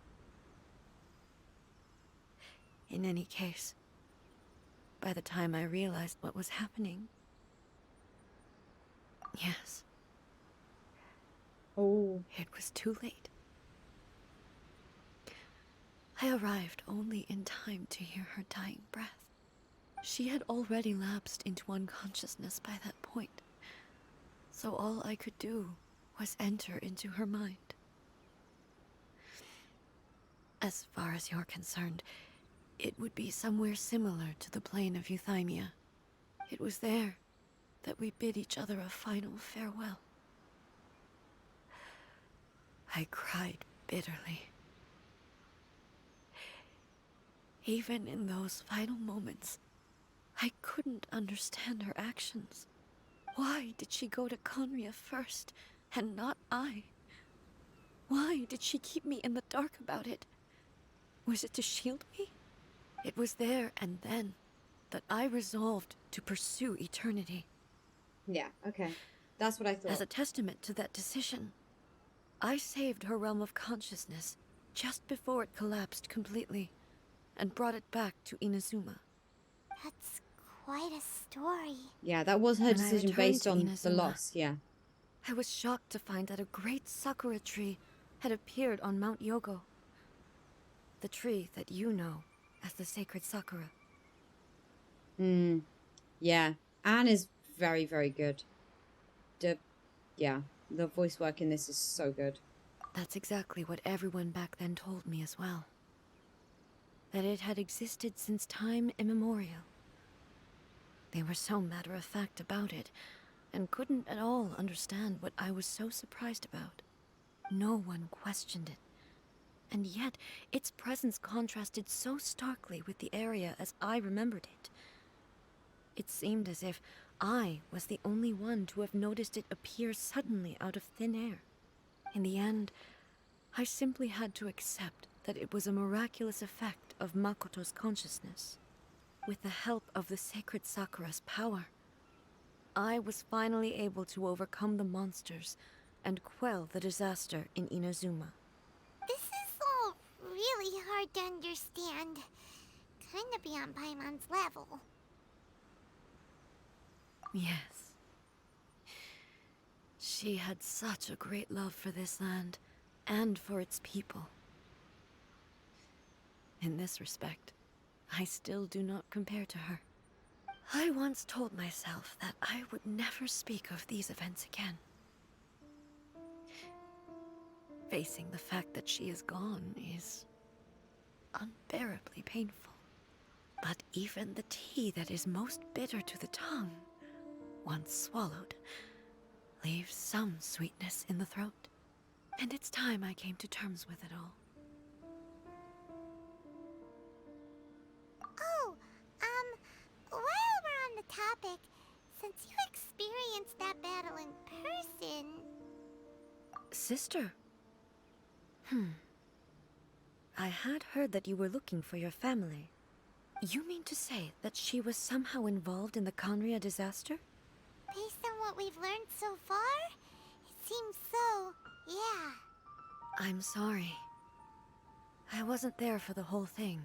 E: In any case, by the time I realized what was happening, yes,
A: Oh.
E: it was too late. I arrived only in time to hear her dying breath. She had already lapsed into unconsciousness by that point, so all I could do was enter into her mind. As far as you're concerned, it would be somewhere similar to the plane of Euthymia. It was there that we bid each other a final farewell. I cried bitterly. Even in those final moments, I couldn't understand her actions. Why did she go to Conria first, and not I? Why did she keep me in the dark about it? Was it to shield me? It was there and then that I resolved to pursue eternity.
A: Yeah, okay. That's what I thought.
E: As a testament to that decision, I saved her realm of consciousness just before it collapsed completely, and brought it back to Inazuma.
C: That's quite a story.
A: Yeah, that was her
E: When I
A: decision
E: returned
A: based
E: to
A: on the
E: Inazuma,
A: loss, yeah.
E: I was shocked to find that a great sakura tree had appeared on Mount Yogo. The tree that you know as the sacred sakura.
A: Yeah, Anne is very, very good. Yeah, the voice work in this is so good.
E: That's exactly what everyone back then told me as well. That it had existed since time immemorial. They were so matter-of-fact about it, and couldn't at all understand what I was so surprised about. No one questioned it. And yet, its presence contrasted so starkly with the area as I remembered it. It seemed as if I was the only one to have noticed it appear suddenly out of thin air. In the end, I simply had to accept that it was a miraculous effect of Makoto's consciousness. With the help of the sacred Sakura's power, I was finally able to overcome the monsters and quell the disaster in Inazuma.
C: This is all really hard to understand. Kinda beyond Paimon's level.
E: Yes. She had such a great love for this land, and for its people. In this respect, I still do not compare to her. I once told myself that I would never speak of these events again. Facing the fact that she is gone is unbearably painful. But even the tea that is most bitter to the tongue, once swallowed, leaves some sweetness in the throat. And it's time I came to terms with it all.
C: Oh, while we're on the topic, since you experienced that battle in person...
E: Sister? I had heard that you were looking for your family. You mean to say that she was somehow involved in the Conria disaster?
C: Based on what we've learned so far, it seems so, yeah.
E: I'm sorry. I wasn't there for the whole thing.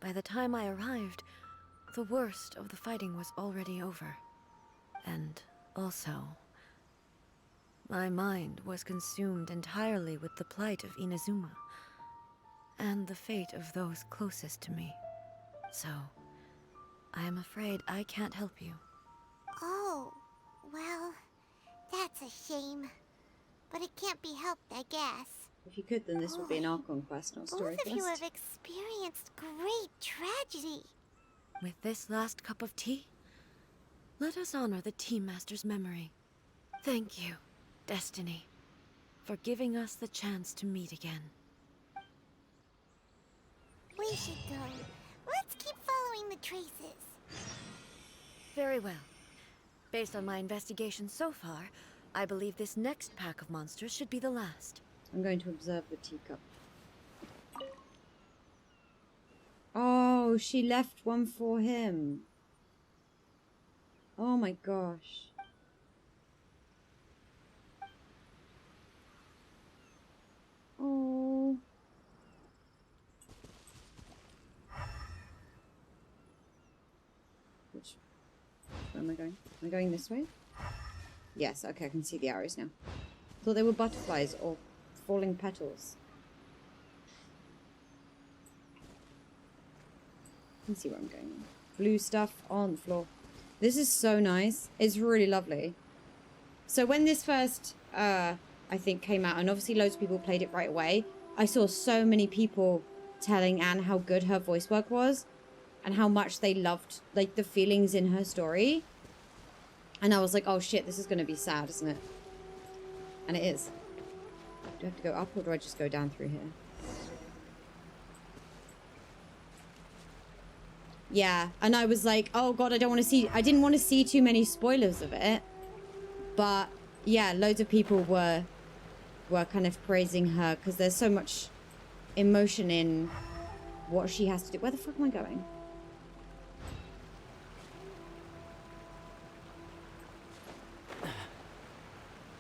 E: By the time I arrived, the worst of the fighting was already over. And also, my mind was consumed entirely with the plight of Inazuma, and the fate of those closest to me. So, I am afraid I can't help you.
C: Oh, well, that's a shame. But it can't be helped, I guess.
A: If you could, then this would be an Archon quest, not a story
C: Both of you
A: quest.
C: have experienced great tragedy.
E: With this last cup of tea, let us honor the Tea Master's memory. Thank you, Destiny, for giving us the chance to meet again.
C: We should go. Let's keep following the traces.
E: Very well. Based on my investigation so far, I believe this next pack of monsters should be the last.
A: I'm going to observe the teacup. Oh, she left one for him. Oh my gosh. Oh. Where am I going? Am I going this way? Yes, okay, I can see the arrows now. Thought they were butterflies or falling petals. You can see where I'm going. Blue stuff on the floor. This is so nice. It's really lovely. So when this first, I think, came out, and obviously loads of people played it right away, I saw so many people telling Anne how good her voice work was and how much they loved like the feelings in her story. And I was like, oh shit, this is going to be sad, isn't it? And it is. Do I have to go up or do I just go down through here? Yeah, and I was like, oh god, I didn't want to see too many spoilers of it. But yeah, loads of people were kind of praising her because there's so much emotion in what she has to do. Where the fuck am I going?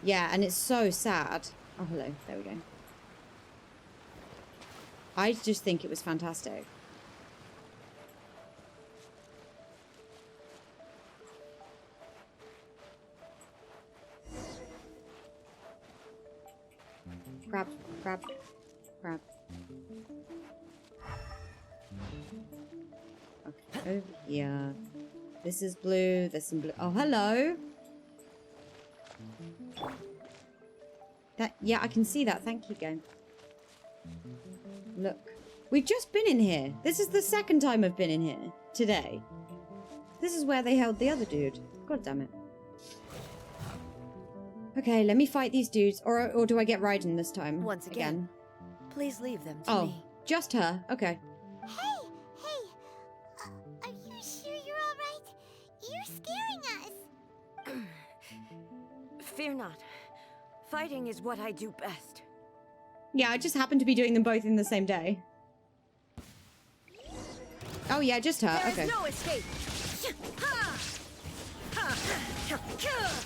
A: Yeah, and it's so sad. Oh, hello. There we go. I just think it was fantastic. Grab, grab, grab. Okay, over here. This is blue, there's some blue. Oh, hello. Yeah, I can see that. Thank you, game. Look. We've just been in here. This is the second time I've been in here. Today. This is where they held the other dude. God damn it. Okay, let me fight these dudes. Or do I get Raiden this time?
E: Once again. Please leave them to
A: Oh,
E: me.
A: just her. Okay.
C: Hey! Are you sure you're alright? You're scaring us!
E: Fear not. Fighting is what I do best.
A: Yeah, I just happened to be doing them both in the same day. Oh yeah, just her.
E: There
A: Okay.
E: is no escape.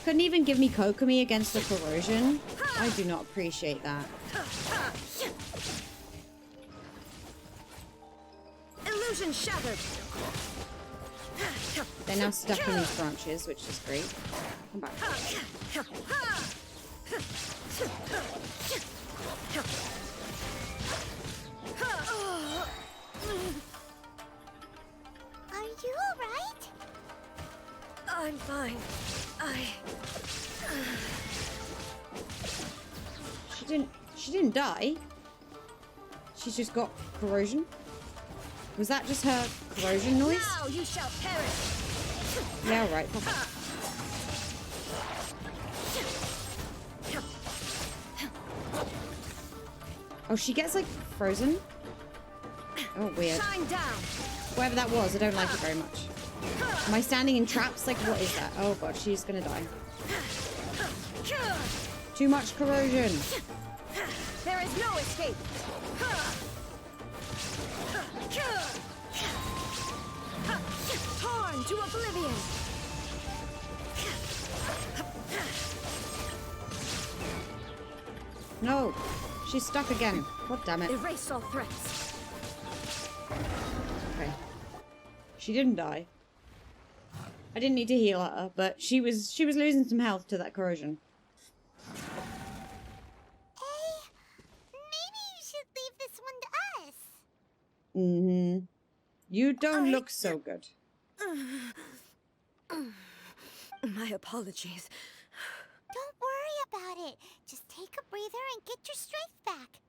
A: Couldn't even give me Kokomi against the corrosion. I do not appreciate that.
E: Illusion shattered.
A: They're now stuck in these branches, which is great. Come back.
C: Are you alright?
E: I'm fine.
A: She didn't die. She's just got corrosion. Was that just her corrosion noise?
E: Now you shall perish.
A: Yeah, alright. Fuck it. Oh, she gets like frozen. Oh, weird.
E: Shine down.
A: Whatever that was, I don't like it very much. Am I standing in traps? Like, what is that? Oh god, she's gonna die. Too much corrosion.
E: There is no escape. Torn to oblivion.
A: No, she's stuck again. God damn it.
E: Erase all threats.
A: Okay. She didn't die. I didn't need to heal her, but she was losing some health to that corrosion.
C: Hey, maybe you should leave this one to us.
A: Mm-hmm. You don't look so good.
E: My apologies.
C: Don't worry about it. Just take a breather and get your strength back.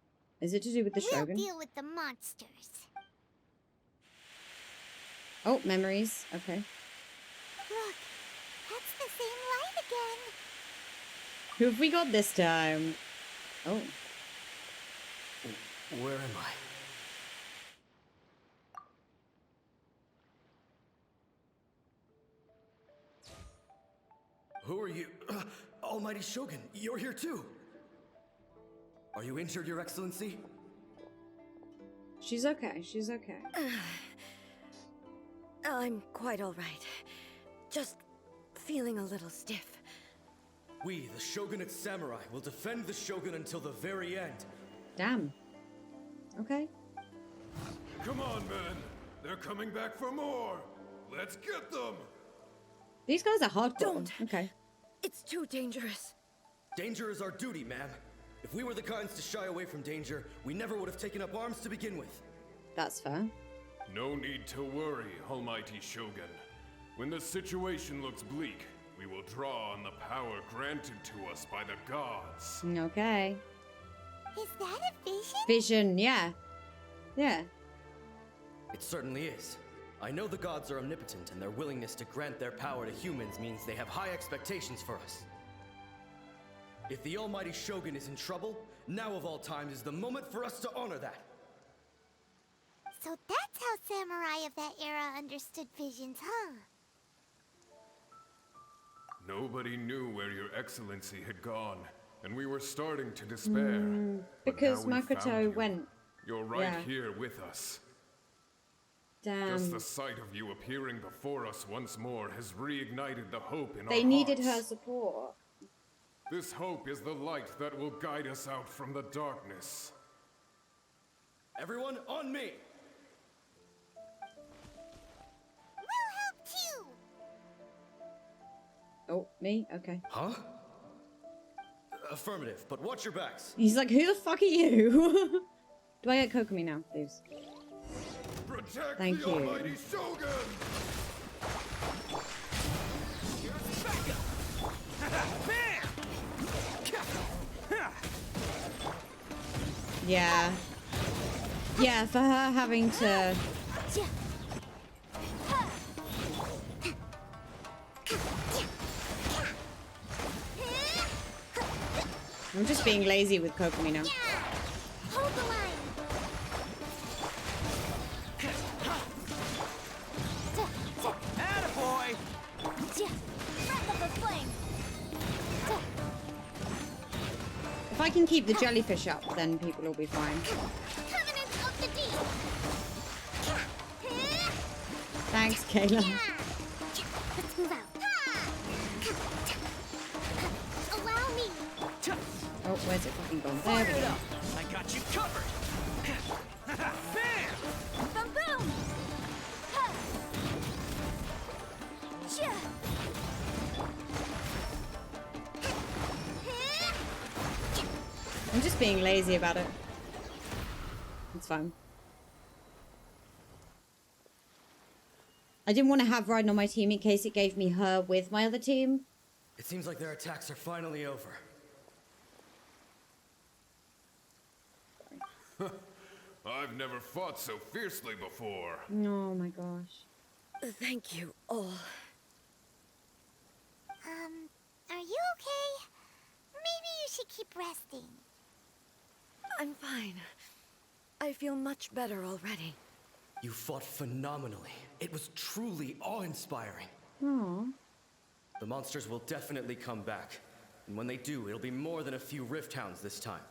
A: Is it to do with the
C: We'll
A: Shogun?
C: deal with the monsters.
A: Oh, memories. Okay.
C: Look, that's the same light again.
A: Who have we got this time? Oh.
F: Where am I? Who are you? Almighty Shogun, you're here too. Are you injured, Your Excellency?
A: She's okay. She's okay.
E: I'm quite all right. Just feeling a little stiff.
H: We, the Shogunate Samurai, will defend the Shogun until the very end.
A: Damn. Okay.
I: Come on, men. They're coming back for more. Let's get them.
A: These guys are hardcore.
E: Don't.
A: Okay.
E: It's too dangerous.
H: Danger is our duty, ma'am. If we were the kinds to shy away from danger, we never would have taken up arms to begin with.
A: That's fair.
I: No need to worry, Almighty Shogun. When the situation looks bleak, we will draw on the power granted to us by the gods.
A: Okay.
C: Is that a vision?
A: Vision, yeah. Yeah.
H: It certainly is. I know the gods are omnipotent, and their willingness to grant their power to humans means they have high expectations for us. If the almighty Shogun is in trouble, now of all times is the moment for us to honor that.
C: So that's how samurai of that era understood visions, huh?
I: Nobody knew where your excellency had gone, and we were starting to despair. But
A: Because
I: now we found
A: Makoto
I: you.
A: went.
I: You're right
A: Yeah.
I: here with us.
A: Damn.
I: Just the sight of you appearing before us once more has reignited the hope in our
A: They needed her
I: hearts.
A: support.
I: This hope is the light that will guide us out from the darkness.
H: Everyone, on me!
C: We'll help too!
A: Oh, me? Okay.
H: Huh? Affirmative, but watch your backs.
A: He's like, who the fuck are you? Do I get Kokomi now, please?
I: Protect
A: Thank
I: the
A: you.
I: almighty Shogun!
A: Yeah. Yeah, for her having to... I'm just being lazy with Kokomi now.
C: Hold the line!
D: Attaboy!
C: Breath of the flame!
A: If I can keep the jellyfish up, then people will be fine.
C: Covenant of the deep!
A: Thanks, Kayla.
C: Let's move out. Allow me!
A: Oh, where's it fucking gone? There we go.
D: I got you covered! Bam!
B: Boom boom! Ha! Chia!
A: I'm just being lazy about it. It's fine. I didn't want to have Raiden on my team in case it gave me her with my other team.
H: It seems like their attacks are finally over.
I: I've never fought so fiercely before.
A: Oh my gosh.
E: Thank you all.
C: Are you okay? Maybe you should keep resting.
E: I'm fine. I feel much better already.
H: You fought phenomenally. It was truly awe-inspiring.
A: Aww.
H: The monsters will definitely come back. And when they do, it'll be more than a few Rift Hounds this time.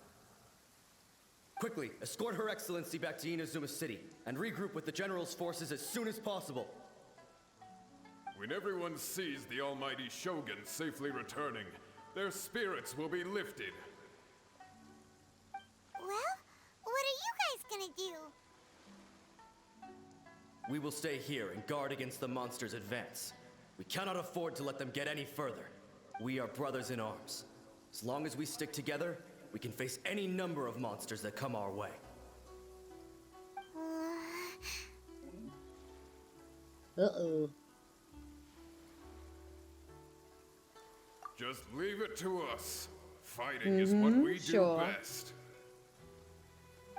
H: Quickly, escort Her Excellency back to Inazuma City, and regroup with the General's forces as soon as possible.
I: When everyone sees the almighty Shogun safely returning, their spirits will be lifted.
C: Well, what are you guys gonna do?
H: We will stay here and guard against the monsters' advance. We cannot afford to let them get any further. We are brothers in arms. As long as we stick together, we can face any number of monsters that come our way.
A: Uh-oh.
I: Just leave it to us. Fighting is what we do
A: sure.
I: best.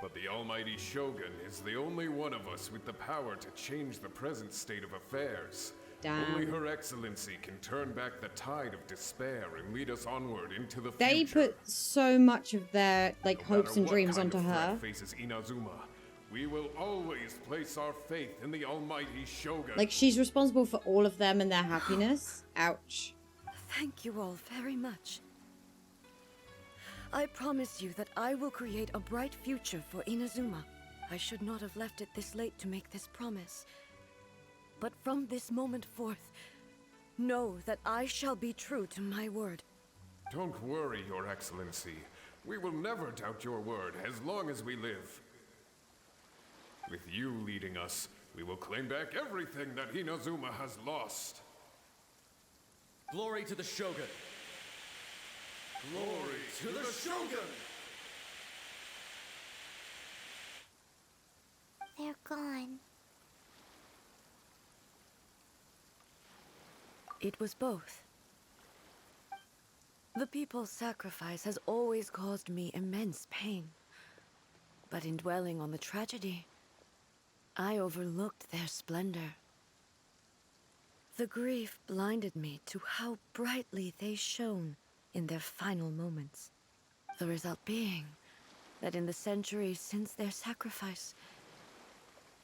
I: But the almighty Shogun is the only one of us with the power to change the present state of affairs.
A: Damn.
I: Only Her Excellency can turn back the tide of despair and lead us onward into the
A: They
I: future.
A: put so much of their like
I: No
A: hopes
I: matter
A: and
I: what
A: dreams
I: kind
A: onto
I: of threat
A: her.
I: faces Inazuma, we will always place our faith in the almighty Shogun.
A: Like she's responsible for all of them and their happiness. Ouch.
E: Thank you all very much. I promise you that I will create a bright future for Inazuma. I should not have left it this late to make this promise. But from this moment forth, know that I shall be true to my word.
I: Don't worry, Your Excellency. We will never doubt your word as long as we live. With you leading us, we will claim back everything that Inazuma has lost.
H: Glory to the Shogun!
I: Glory
H: To the Shogun!
C: They're gone.
E: It was both. The people's sacrifice has always caused me immense pain. But in dwelling on the tragedy, I overlooked their splendor. The grief blinded me to how brightly they shone in their final moments. The result being that in the centuries since their sacrifice,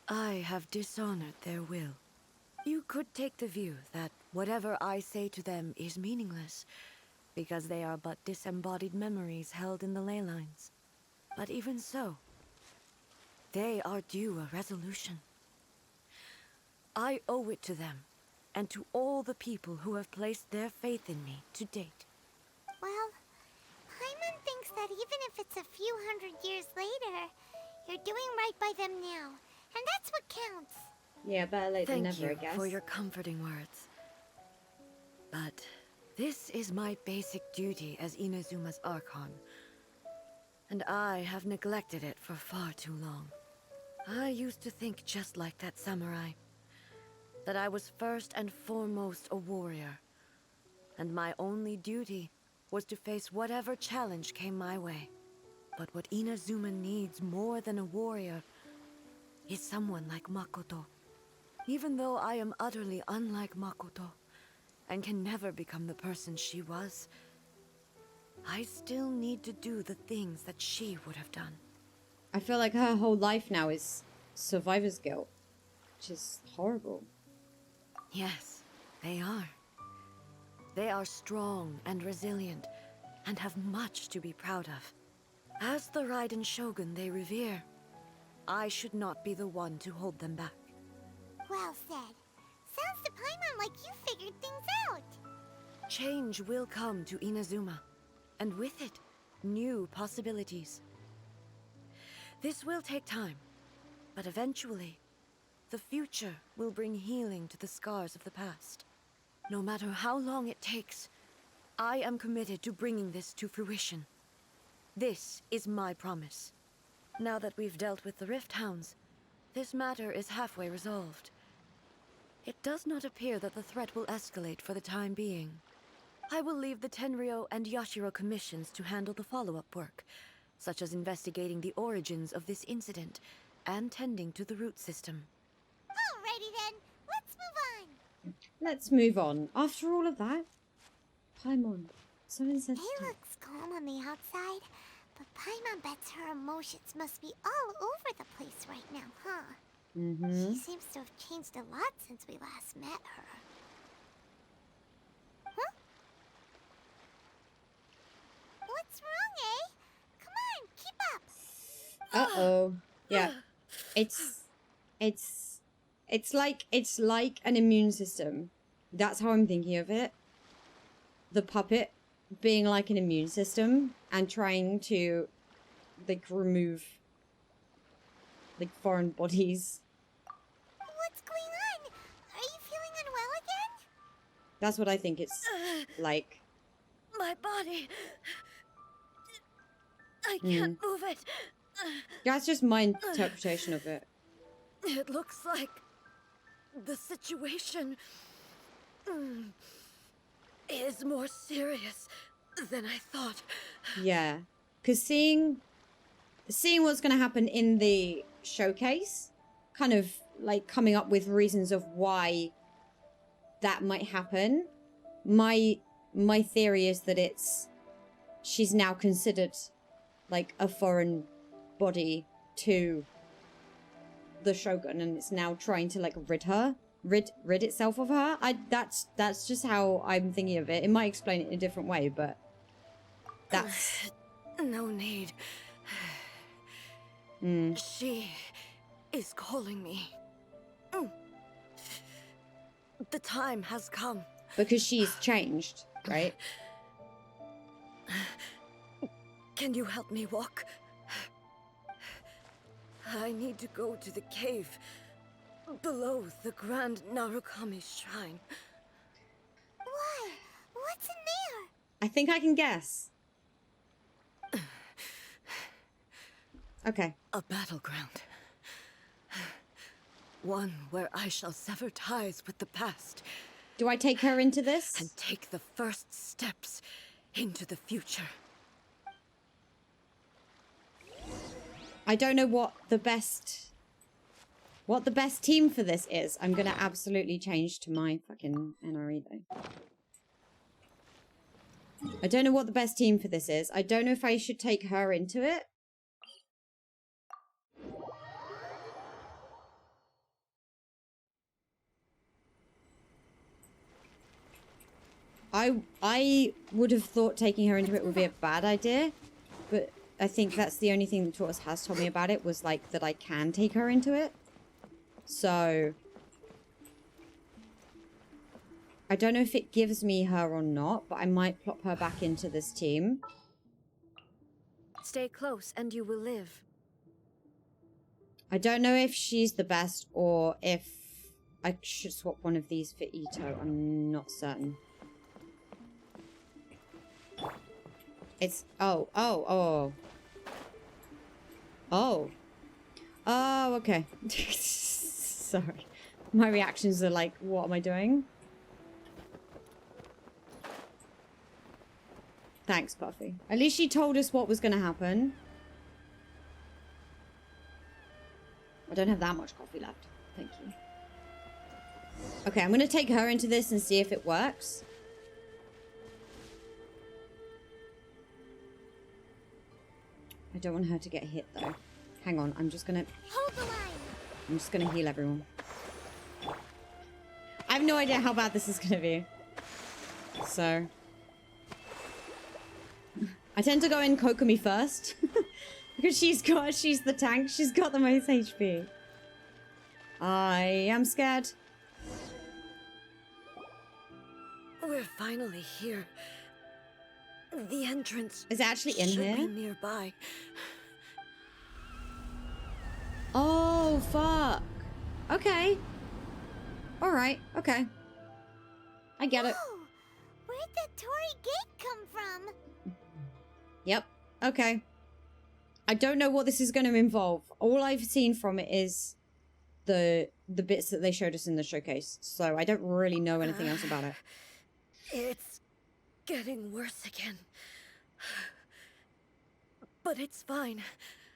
E: I have dishonored their will. You could take the view that whatever I say to them is meaningless, because they are but disembodied memories held in the ley lines. But even so, they are due a resolution. I owe it to them, and to all the people who have placed their faith in me to date.
C: Well, Paimon thinks that even if it's a few hundred years later, you're doing right by them now, and that's what counts.
A: Yeah, better late than
E: Thank
A: never, I
E: you
A: guess.
E: for your comforting words. But this is my basic duty as Inazuma's Archon, and I have neglected it for far too long. I used to think just like that samurai, that I was first and foremost a warrior, and my only duty was to face whatever challenge came my way. But what Inazuma needs more than a warrior is someone like Makoto. Even though I am utterly unlike Makoto, and can never become the person she was, I still need to do the things that she would have done.
A: I feel like her whole life now is survivor's guilt, which is horrible.
E: Yes, they are. They are strong and resilient, and have much to be proud of. As the Raiden Shogun they revere, I should not be the one to hold them back.
C: Well said. Sounds to Paimon like you figured things out.
E: Change will come to Inazuma, and with it, new possibilities. This will take time, but eventually, the future will bring healing to the scars of the past. No matter how long it takes, I am committed to bringing this to fruition. This is my promise. Now that we've dealt with the Rift Hounds, this matter is halfway resolved. It does not appear that the threat will escalate for the time being. I will leave the Tenryo and Yashiro commissions to handle the follow-up work, such as investigating the origins of this incident and tending to the root system.
C: Alrighty then, let's move on.
A: Let's move on. After all of that, Paimon, so insensitive.
C: He looks calm on the outside, but Paimon bets her emotions must be all over the place right now, huh? She seems to have changed a lot since we last met her. Huh? What's wrong, eh? Come on, keep up.
A: Uh-oh. Yeah. It's like an immune system. That's how I'm thinking of it. The puppet being like an immune system and trying to like remove like foreign bodies.
C: What's going on? Are you feeling unwell again?
A: That's what I think it's like.
E: My body... I can't move it.
A: That's just my interpretation of it.
E: It looks like the situation is more serious than I thought.
A: Yeah. Because seeing what's going to happen in the showcase, kind of like coming up with reasons of why that might happen, my theory is that she's now considered like a foreign body to the Shogun, and it's now trying to like rid itself of her. That's just how I'm thinking of it. It might explain it in a different way, but that's
E: no need. She is calling me. The time has come.
A: because she's changed, right?
E: Can you help me walk? I need to go to the cave below the Grand Narukami Shrine.
C: Why? What's in there?
A: I think I can guess. Okay.
E: A battleground. One where I shall sever ties with the past.
A: Do I take her into this?
E: And take the first steps into the future.
A: I don't know what the best What the best team for this is, I'm gonna absolutely change to my fucking NRE though. I don't know what the best team for this is. I don't know if I should take her into it. I would have thought taking her into it would be a bad idea, but I think that's the only thing the tortoise has told me about it, was like that I can take her into it. So I don't know if it gives me her or not, but I might plop her back into this team.
E: Stay close and you will live.
A: I don't know if she's the best or if I should swap one of these for Ito. I'm not certain. It's... Oh, okay. Sorry. My reactions are like, what am I doing? Thanks, Buffy. At least she told us what was going to happen. I don't have that much coffee left. Thank you. Okay, I'm going to take her into this and see if it works. I don't want her to get hit, though. Hang on, I'm just going to...
C: Hold the line.
A: I'm just going to heal everyone. I have no idea how bad this is going to be. So... I tend to go in Kokomi first. Because she's the tank. She's got the most HP. I am scared.
E: We're finally here. The entrance
A: is it actually in
E: should
A: here?
E: Be nearby.
A: Oh, fuck. Okay. Alright, okay. I get it.
C: Whoa! Where'd the Torii gate come from?
A: Yep. Okay. I don't know what this is going to involve. All I've seen from it is the bits that they showed us in the showcase. So I don't really know anything else about it.
E: It's getting worse again. But it's fine.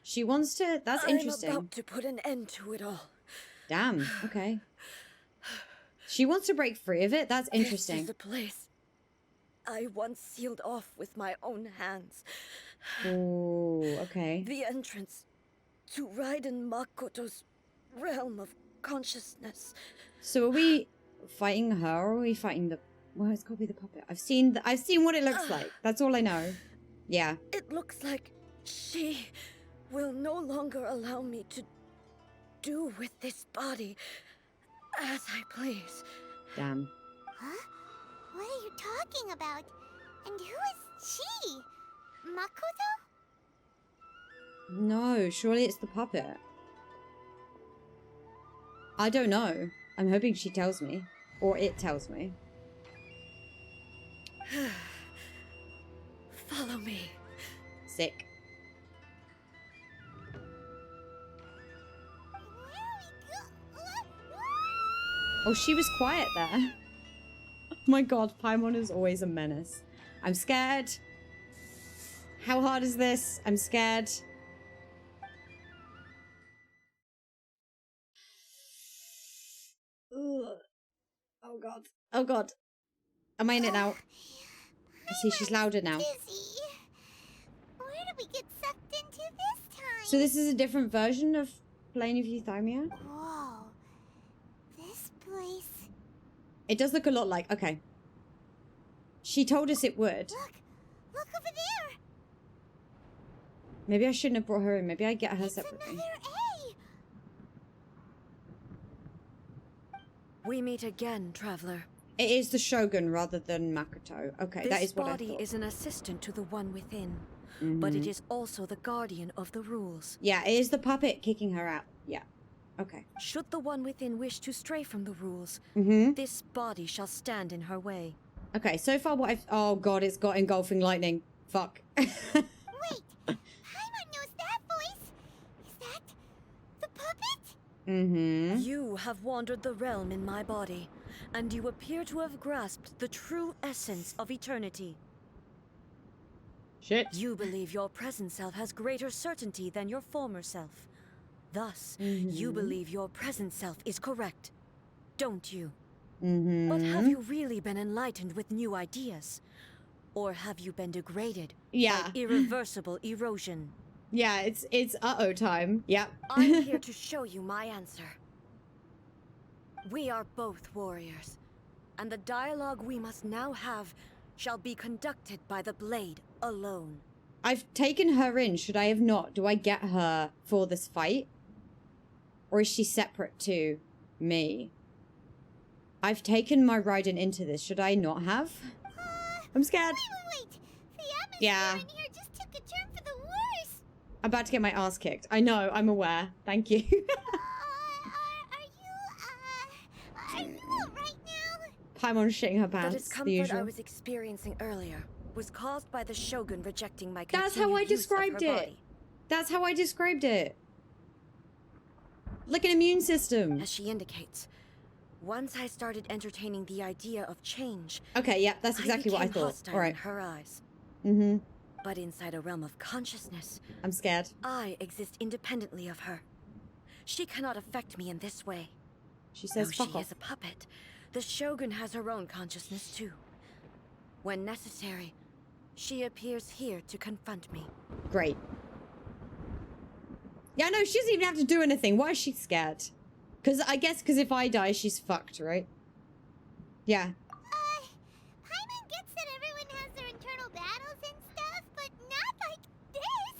A: She wants to... That's interesting.
E: I'm about to put an end to it all.
A: Damn. Okay. She wants to break free of it? That's interesting.
E: This is a place I once sealed off with my own hands.
A: Oh, okay.
E: The entrance to Raiden Makoto's realm of consciousness.
A: So are we fighting her or are we fighting the... Well, it's got to be the puppet. I've seen what it looks like. That's all I know. Yeah.
E: It looks like she will no longer allow me to do with this body as I please.
A: Damn.
C: Huh? What are you talking about? And who is she? Makoto?
A: No, surely it's the puppet. I don't know. I'm hoping she tells me. Or it tells me.
E: Follow me.
A: Sick. Oh, she was quiet there. Oh my god, Paimon is always a menace. I'm scared. How hard is this? I'm scared. Ugh. Oh god. Oh god. Am I in it now? I see she's louder now.
C: Dizzy. Where did we get sucked into this time?
A: So this is a different version of Plane of Euthymia?
C: Whoa. This place...
A: It does look a lot like... Okay. She told us it would.
C: Look over there!
A: Maybe I shouldn't have brought her in. Maybe I get her
C: It's
A: separately.
C: another A!
E: We meet again, traveler.
A: It is the Shogun rather than Makoto. Okay, that is what I thought.
E: This body is an assistant to the one within, but it is also the guardian of the rules.
A: Yeah, it is the puppet kicking her out. Yeah. Okay.
E: Should the one within wish to stray from the rules, this body shall stand in her way.
A: Okay, so far what I've... Oh god, it's got engulfing lightning. Fuck.
C: Wait! Paimon knows that voice! Is that... the puppet?
E: You have wandered the realm in my body, and you appear to have grasped the true essence of eternity.
A: Shit.
E: You believe your present self has greater certainty than your former self. Thus, you believe your present self is correct, don't you? But have you really been enlightened with new ideas? Or have you been degraded by irreversible erosion?
A: Yeah, it's uh-oh time. Yep.
E: I'm here to show you my answer. We are both warriors, and the dialogue we must now have shall be conducted by the blade alone.
A: I've taken her in. Should I have not? Do I get her for this fight? Or is she separate to me? I've taken my Raiden into this. Should I not have? I'm scared.
C: Wait. The atmosphere in here just took a turn for the worse.
A: I'm about to get my ass kicked. I know. I'm aware. Thank you.
C: Are you alright now?
A: Paimon shitting her
E: The
A: pants.
E: discomfort I was experiencing earlier was caused by the Shogun rejecting my
A: That's how I
E: continued use of her
A: described it.
E: body.
A: That's how I described it. Like an immune system.
E: As she indicates, once I started entertaining the idea of change,
A: Okay, yeah, that's exactly what I
E: became
A: thought.
E: hostile
A: All right.
E: in her eyes.
A: Mm-hmm.
E: But inside a realm of consciousness,
A: I'm scared.
E: I exist independently of her. She cannot affect me in this way.
A: She says
E: Though
A: fuck
E: she
A: off.
E: is a puppet, the Shogun has her own consciousness too. When necessary, she appears here to confront me.
A: Great. Yeah, no, she doesn't even have to do anything. Why is she scared? I guess because if I die, she's fucked, right? Yeah.
C: Paimon gets that everyone has their internal battles and stuff, but not like this.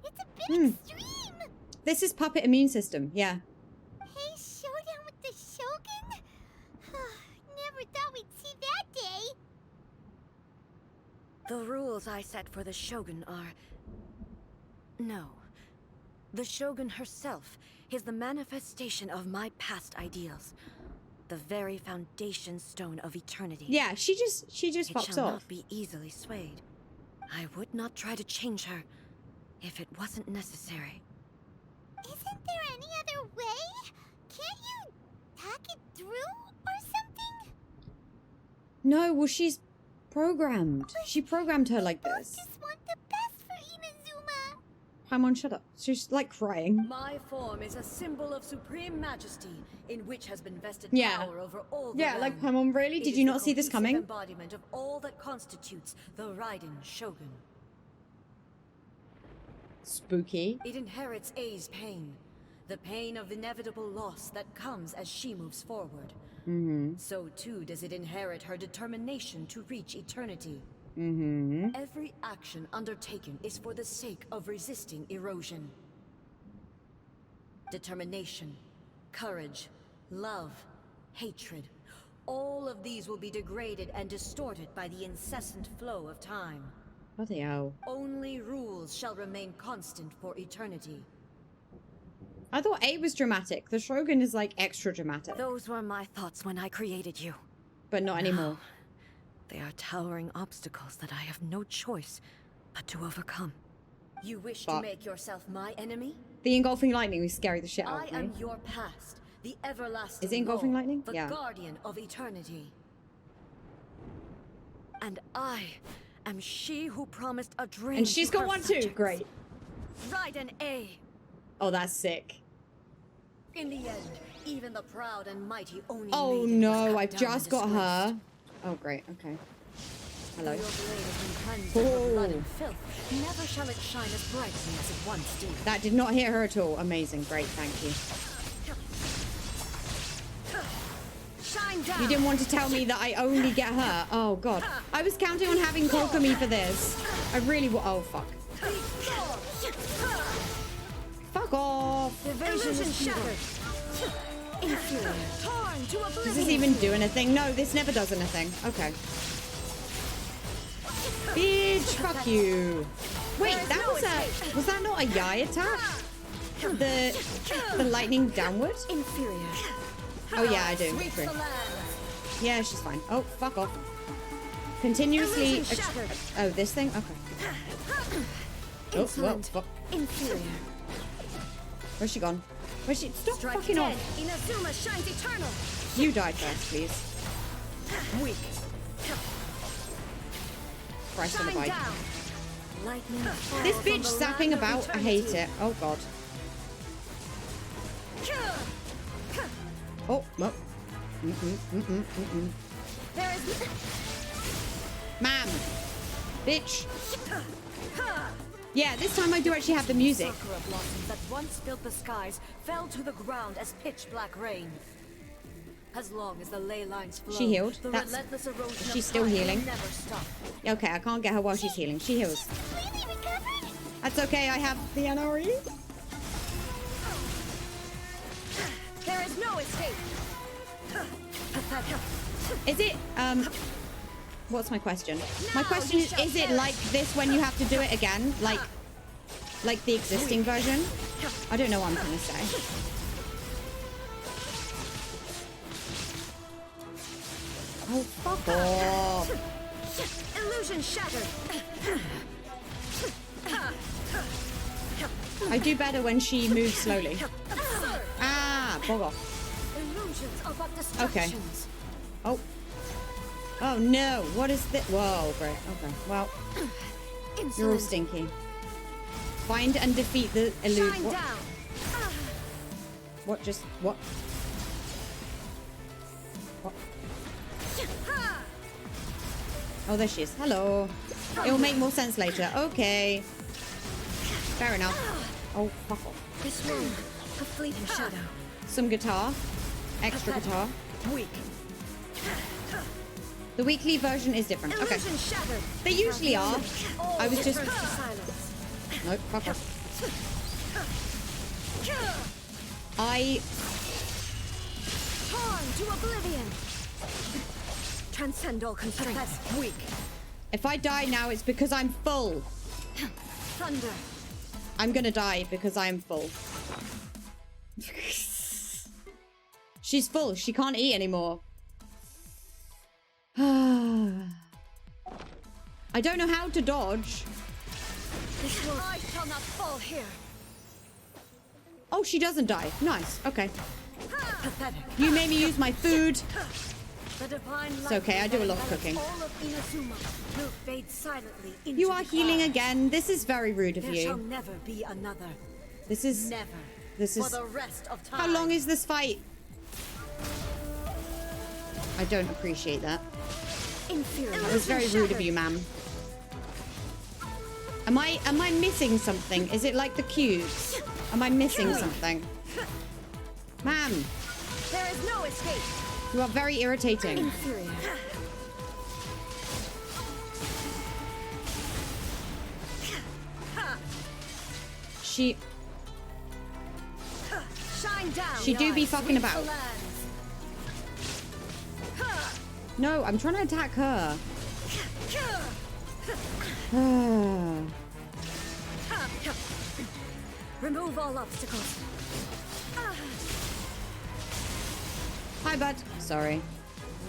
C: It's a bit extreme.
A: This is puppet immune system, yeah.
C: Hey, showdown with the Shogun? Never thought we'd see that day.
E: The rules I set for the Shogun are... No. The Shogun herself is the manifestation of my past ideals. The very foundation stone of eternity.
A: Yeah, she just
E: It
A: pops
E: shall
A: off.
E: not be easily swayed. I would not try to change her if it wasn't necessary.
C: Isn't there any other way? Can't you talk it through or something?
A: No, well, she's programmed. She programmed her like this.
C: Just want the best for Inazuma.
A: Paimon, shut up. She's like crying.
E: My form is a symbol of supreme majesty, in which has been vested
A: Yeah.
E: power over all the
A: Yeah, like
E: realm.
A: Paimon, really?
E: It
A: Did
E: is
A: you
E: the
A: not see this
E: cohesive
A: coming?
E: embodiment of all that constitutes the Raiden Shogun.
A: Spooky.
E: It inherits A's pain, the pain of inevitable loss that comes as she moves forward. So too does it inherit her determination to reach eternity. Every action undertaken is for the sake of resisting erosion. Determination, courage, love, hatred, all of these will be degraded and distorted by the incessant flow of time.
A: Bloody hell.
E: Only rules shall remain constant for eternity.
A: I thought 8 was dramatic. The Shogun is like extra dramatic.
E: Those were my thoughts when I created you.
A: But not anymore.
E: They are towering obstacles that I have no choice but to overcome. You wish to make yourself my enemy?
A: The engulfing lightning was scary the shit out
E: I
A: of me.
E: am your past, the everlasting
A: Is it engulfing
E: law,
A: lightning?
E: the
A: Yeah.
E: guardian of eternity. And I am she who promised a dream.
A: And she's
E: to
A: got
E: her
A: one too.
E: subjects.
A: Great.
E: Raiden A.
A: Oh, that's sick.
E: In the end, even the proud and mighty Oni
A: Oh
E: maiden was
A: no,
E: cut
A: I've
E: down
A: just
E: and
A: got
E: disgraced.
A: her. Oh, great. Okay. Hello.
E: Your blade has been cleansed of her blood
A: Oh.
E: and filth. Never shall it shine as brightly as it once did.
A: That did not hit her at all. Amazing. Great. Thank you.
E: Shine down.
A: You didn't want to tell me that I only get her. Oh, God. I was counting on having Kokomi for this. I really Oh, fuck. Fuck off.
E: Illusion shattered. Inferior. Torn to oblivion.
A: Does this even do anything? No, this never does anything. Okay. Bitch, fuck you. Wait, that was that not a Yai attack? The lightning downward?
E: Inferior.
A: Oh yeah, I do.
E: Sweeps
A: True.
E: the land.
A: Yeah, she's fine. Oh, fuck off. Continuously.
E: Illusion shattered.
A: Oh, this thing? Okay. Oh,
E: Insolent.
A: fuck.
E: Inferior.
A: Where's she gone? Where's she? Stop
E: Strike
A: fucking
E: dead.
A: off.
E: Inazuma shines eternal.
A: You die first, please.
E: Weak.
A: Christ on the
E: Shine
A: bike.
E: down. Lightning
A: This
E: falls on
A: bitch
E: the
A: zapping
E: land of
A: about. I hate
E: eternity.
A: it. Oh god. Oh, no.
E: There is...
A: Ma'am. Bitch. Yeah, this time I do actually have the music.
E: Sakura blossoms that once filled the skies fell to the ground as pitch black rain. As long as the ley lines flow,
A: She healed.
E: the
A: That's...
E: relentless erosion
A: She's
E: of
A: still
E: time will
A: healing.
E: never stop.
A: Okay, I can't get her while she's healing. She heals.
C: Completely recovered?
A: That's okay, I have the NRE.
E: There is no escape. Pathetic.
A: Is it, what's my question? My question is it like this when you have to do it again? Like the existing version? I don't know what I'm trying to say. Oh, fuck off.
E: Illusion shattered.
A: I do better when she moves slowly. Ah, bog off.
E: Illusions are but distractions.
A: Oh. Oh no, what is this? Whoa, great. Okay, well, you're all stinky. Find and defeat the illusion. What? What just, what? What? Oh, there she is. Hello. It will make more sense later. Okay. Fair enough. Oh, fuck off.
E: This one, a fleeting shadow.
A: Some guitar. Extra guitar.
E: Weak.
A: The weekly version is different. Okay.
E: Illusion shattered.
A: They usually are. I was just...
E: Turns to silence.
A: Nope, fuck off. I...
E: Torn to oblivion. Transcend all constraints. Weak.
A: If I die now, it's because I'm full.
E: Thunder.
A: I'm gonna die because I'm full. She's full. She can't eat anymore. I don't know how to dodge.
E: This will... I shall not fall here.
A: Oh, she doesn't die. Nice. Okay.
E: Pathetic.
A: You made me use my food.
E: The divine
A: It's okay, I do a lot of cooking.
E: All of Inazuma will fade silently into
A: You are
E: the
A: healing
E: clouds.
A: again. This is very rude of
E: There shall
A: you.
E: never be another.
A: This is...
E: Never.
A: This
E: For
A: is...
E: the rest of time.
A: How long is this fight? I don't appreciate that.
E: Inferior.
A: That was very rude of you, ma'am. Am I missing something? Is it like the cubes? Am I missing something? Ma'am,
E: There is no escape.
A: you are very irritating.
E: Inferior.
A: She
E: Shine down.
A: She do be
E: Yai.
A: fucking
E: Sweep the
A: about.
E: lands.
A: No, I'm trying to attack her.
E: Remove all obstacles.
A: Hi, bud. Sorry.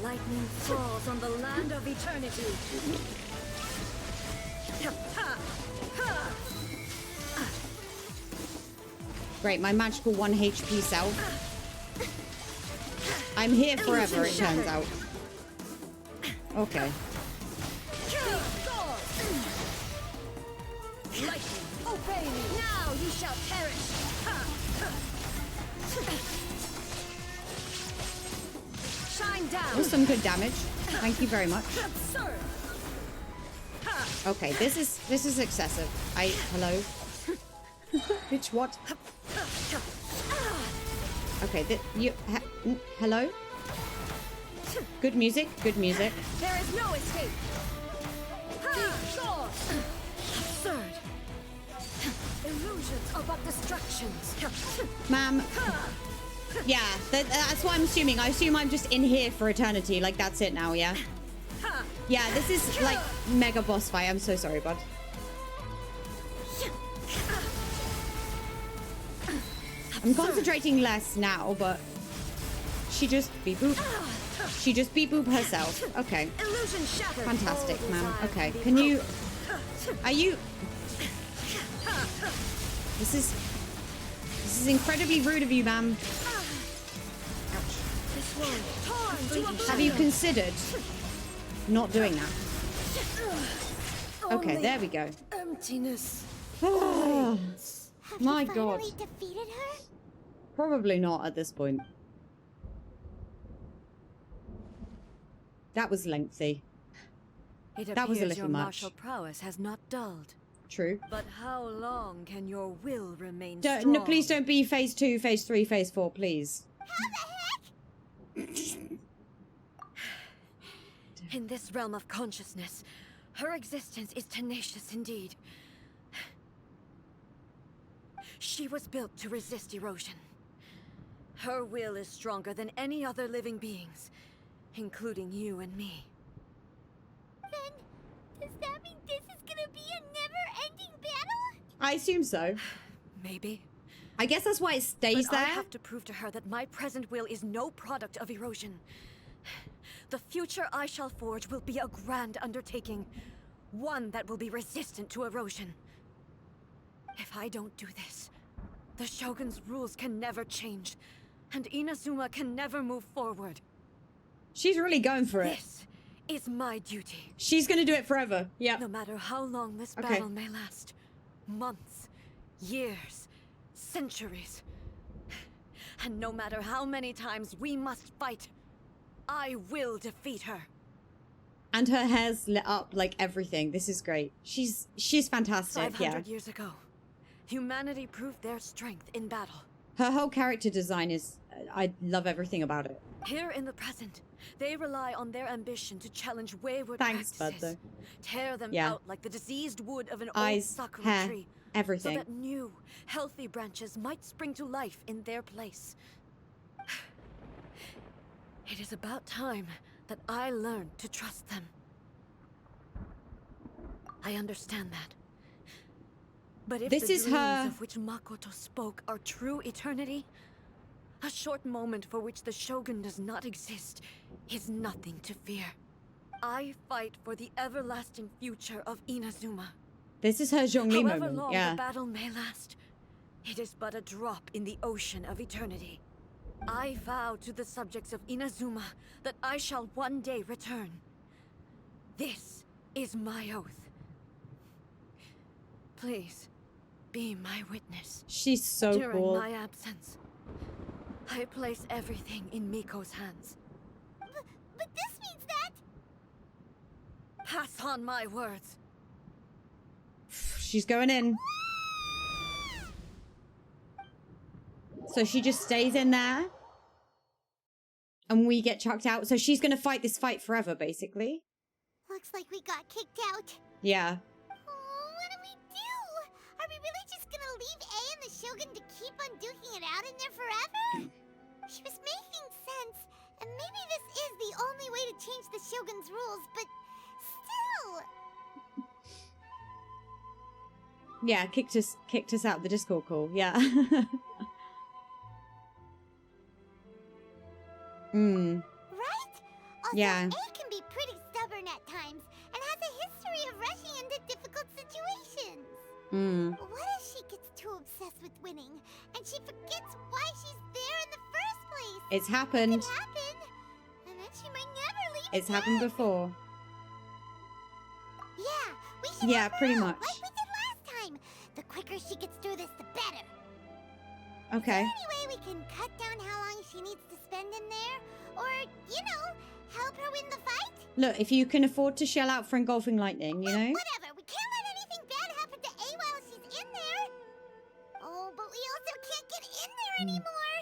E: Lightning falls on the land of eternity.
A: Great, my magical 1 HP self. I'm here forever, it turns out. Okay.
E: Lightning, obey me. Now you shall perish. Shine down.
A: That was some good damage. Thank you very much.
E: Absurd.
A: Okay, this is excessive. Hello? Bitch, what? Okay, hello? Good music, good music.
E: There is no escape. Absurd. Illusions are but distractions.
A: Ma'am. Yeah, that's what I'm assuming. I assume I'm just in here for eternity. Like, that's it now, yeah? Yeah, this is, like, mega boss fight. I'm so sorry, bud. I'm concentrating less now, but she just beep boop. She just beep boop herself. Okay.
E: Illusion shattered.
A: Fantastic,
E: All
A: ma'am.
E: desire
A: Okay.
E: be
A: Can you...
E: broken.
A: Are you... This is incredibly rude of you, ma'am.
E: This one torn to
A: Have you
E: oblivion.
A: considered not doing that? Okay,
E: Only
A: there we go.
E: Emptiness.
A: Oh,
C: Have
A: my
C: you
A: God.
C: finally defeated her?
A: Probably not at this point. That was lengthy.
E: It
A: That was a
E: appears
A: little
E: your
A: much.
E: martial prowess has not dulled.
A: True.
E: But how long can your will remain strong?
A: No, please don't be phase 2, phase 3, phase 4, please.
E: In this realm of consciousness, her existence is tenacious indeed. She was built to resist erosion. Her will is stronger than any other living beings, including you and me.
C: Then, does that mean this is gonna be a never-ending battle?
A: I assume so.
E: Maybe.
A: I guess that's why it stays
E: But I
A: there.
E: have to prove to her that my present will is no product of erosion. The future I shall forge will be a grand undertaking, one that will be resistant to erosion. If I don't do this, the Shogun's rules can never change, and Inazuma can never move forward.
A: She's really going for it.
E: This is my duty.
A: She's gonna do it forever. Yeah.
E: No matter how long this
A: Okay.
E: battle may last. Months, years, centuries. And no matter how many times we must fight, I will defeat her.
A: And her hair's lit up like everything. This is great. She's fantastic.
E: 500
A: Yeah.
E: years ago, humanity proved their strength in battle.
A: Her whole character design is. I love everything about it.
E: Here in the present, they rely on their ambition to challenge wayward
A: Thanks, bud,
E: practices, tear them
A: Yeah.
E: out like the diseased wood of an
A: Eyes,
E: old sakura
A: hair,
E: tree,
A: everything.
E: so that new, healthy branches might spring to life in their place. It is about time that I learned to trust them. I understand that. But if
A: This
E: the
A: is
E: dreams
A: her-
E: of which Makoto spoke are true eternity, a short moment for which the Shogun does not exist is nothing to fear. I fight for the everlasting future of Inazuma.
A: This is her Zhongli
E: However
A: moment.
E: long
A: Yeah.
E: the battle may last, it is but a drop in the ocean of eternity. I vow to the subjects of Inazuma that I shall one day return. This is my oath. Please, be my witness.
A: She's so
E: During
A: cool.
E: my absence, I place everything in Miko's hands.
C: But this means that...
E: Pass on my words.
A: She's going in. So she just stays in there. And we get chucked out. So she's gonna fight this fight forever, basically.
C: Looks like we got kicked out.
A: Yeah.
C: Oh, what do we do? Are we really just gonna leave A and the Shogun to keep on duking it out in there forever? She was making sense, and maybe this is the only way to change the Shogun's rules, but still...
A: Yeah, kicked us out the Discord call. Yeah.
C: Right? Also,
A: Yeah.
C: A can be pretty stubborn at times, and has a history of rushing into difficult situations. What if she gets too obsessed with winning, and she forgets why she's there in the first place?
A: It's
C: It
A: happened.
C: can happen, and then she might never leave
A: It's
C: again.
A: happened before.
C: Yeah, we should
A: Yeah,
C: help her
A: pretty
C: out,
A: much.
C: like we did last time. The quicker she gets through this, the better.
A: Okay.
C: Any way we can cut down how long she needs to spend in there? Or, you know, help her win the fight?
A: Look, if you can afford to shell out for engulfing lightning, you know?
C: Whatever, we can't let anything bad happen to A while she's in there. Oh, but we also can't get in there anymore.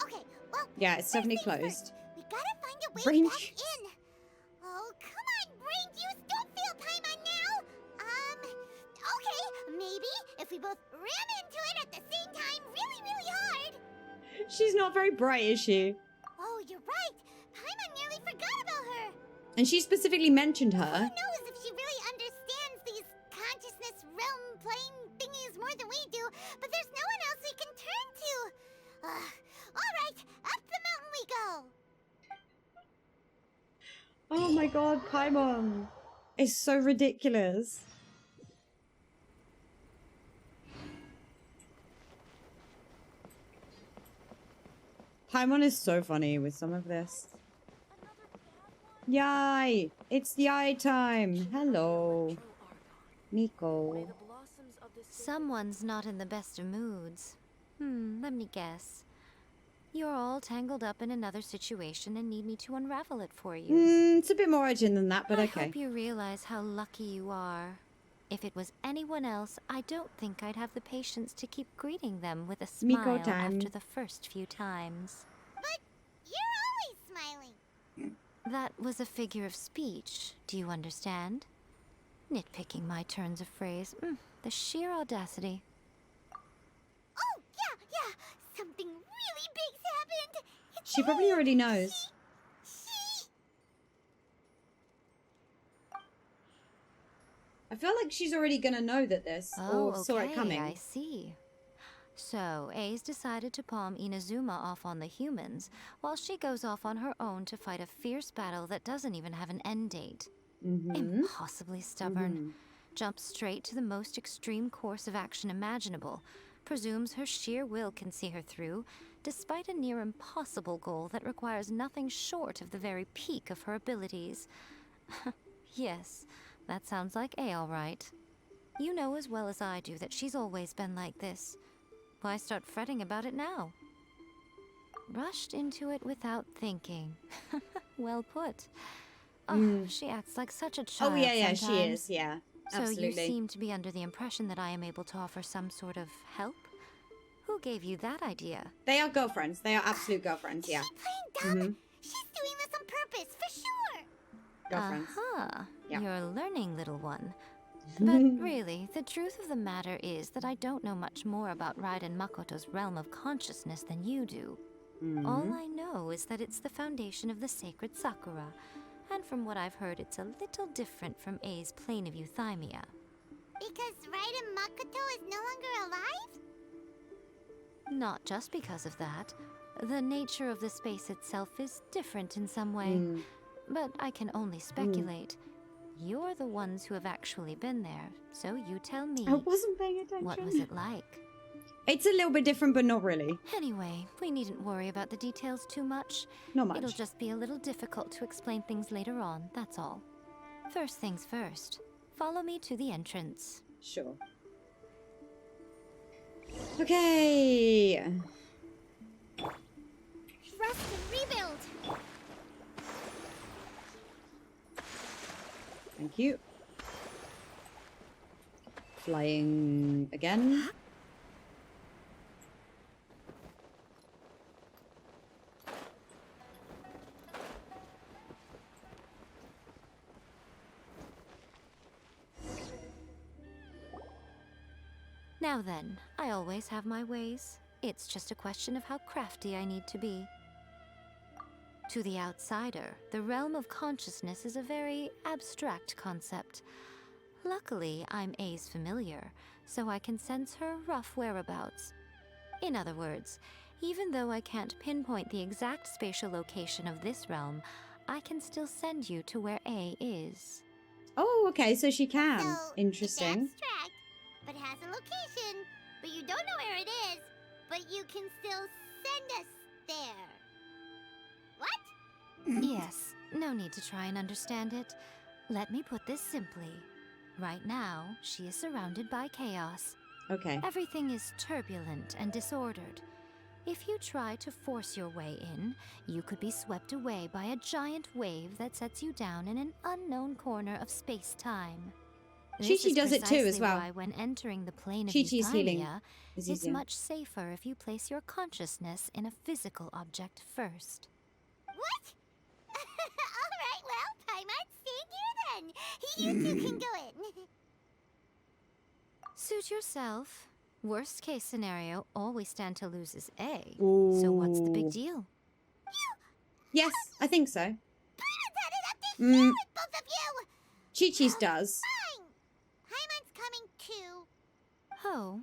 C: Okay, well...
A: Yeah, it's
C: first
A: definitely
C: things
A: closed.
C: first, we gotta find a way
A: Brain
C: back
A: juice.
C: in. Oh, come on, brain juice, don't feel Paimon now. Okay, maybe if we both ram into it at the same time really, really hard.
A: She's not very bright, is she?
C: Oh, you're right. Paimon nearly forgot about her.
A: And she specifically mentioned
C: Who
A: her.
C: knows if she really understands these consciousness realm plane thingies more than we do, but there's no one else we can turn to. All right, up the mountain we go.
A: Oh my god, Paimon. It's so ridiculous. Paimon is so funny with some of this. Yay! It's yay time! Hello. Miko.
J: Someone's not in the best of moods. Let me guess.
B: You're all tangled up in another situation and need me to unravel it for you.
A: It's a bit more urgent than that, but
B: I
A: okay.
B: hope you realize how lucky you are. If it was anyone else, I don't think I'd have the patience to keep greeting them with a
A: Miko
B: smile
A: time.
B: after the first few times.
C: But you're always smiling.
B: That was a figure of speech, do you understand? Nitpicking my turns of phrase. The sheer audacity.
C: Oh, yeah. Something really big's happened. It's
A: She probably already knows.
C: She...
A: I feel like she's already gonna know that this,
B: Oh,
A: or saw it coming.
B: I see. So, A's decided to palm Inazuma off on the humans, while she goes off on her own to fight a fierce battle that doesn't even have an end date. Impossibly stubborn. Jumps straight to the most extreme course of action imaginable. Presumes her sheer will can see her through, despite a near impossible goal that requires nothing short of the very peak of her abilities. Yes, that sounds like A all right. You know as well as I do that she's always been like this. Why start fretting about it now? Rushed into it without thinking. Well put. Oh, she acts like such a child.
A: Oh yeah, she
B: sometimes.
A: is. Yeah,
B: So
A: absolutely.
B: you seem to be under the impression that I am able to offer some sort of help? Who gave you that idea?
A: They are girlfriends. They are absolute girlfriends. Yeah,
C: She playing dumb. She's doing this on purpose, for sure.
A: girlfriends. Yeah.
B: You're learning, little one. But really, the truth of the matter is that I don't know much more about Raiden Makoto's realm of consciousness than you do. All I know is that it's the foundation of the sacred Sakura, and from what I've heard, it's a little different from A's plane of euthymia.
C: Because Raiden Makoto is no longer alive?
B: Not just because of that. The nature of the space itself is different in some way. But I can only speculate. You're the ones who have actually been there, so you tell me.
A: I wasn't paying attention.
B: What was it like?
A: It's a little bit different, but not really.
B: Anyway, we needn't worry about the details too much.
A: Not much.
B: It'll just be a little difficult to explain things later on, that's all. First things first. Follow me to the entrance.
A: Sure. Okay.
C: Rest and rebuild.
A: Thank you. Flying again.
B: Now then, I always have my ways. It's just a question of how crafty I need to be. To the outsider, the realm of consciousness is a very abstract concept. Luckily, I'm A's familiar, so I can sense her rough whereabouts. In other words, even though I can't pinpoint the exact spatial location of this realm, I can still send you to where A is.
A: Oh, okay, so she can.
C: So,
A: Interesting.
C: it's abstract, but has a location, but you don't know where it is, but you can still send us there. What?
B: Yes, no need to try and understand it. Let me put this simply. Right now, she is surrounded by chaos.
A: Okay.
B: Everything is turbulent and disordered. If you try to force your way in, you could be swept away by a giant wave that sets you down in an unknown corner of space-time.
A: Chi-Chi does it too as well.
B: Why, when entering the plane of
A: Chi-Chi's healing
B: euthymia,
A: is
B: it's
A: easier.
B: much safer if you place your consciousness in a physical object first.
C: What? Alright, well, I might stay here then. You two can go in.
B: Suit yourself. Worst case scenario, all we stand to lose is A.
A: Ooh.
B: So what's the big deal?
A: Yes, I think so.
C: Paimon had it up to here with both of you!
A: Chi-Chi's does.
C: Fine! Paimon's coming too.
B: Oh.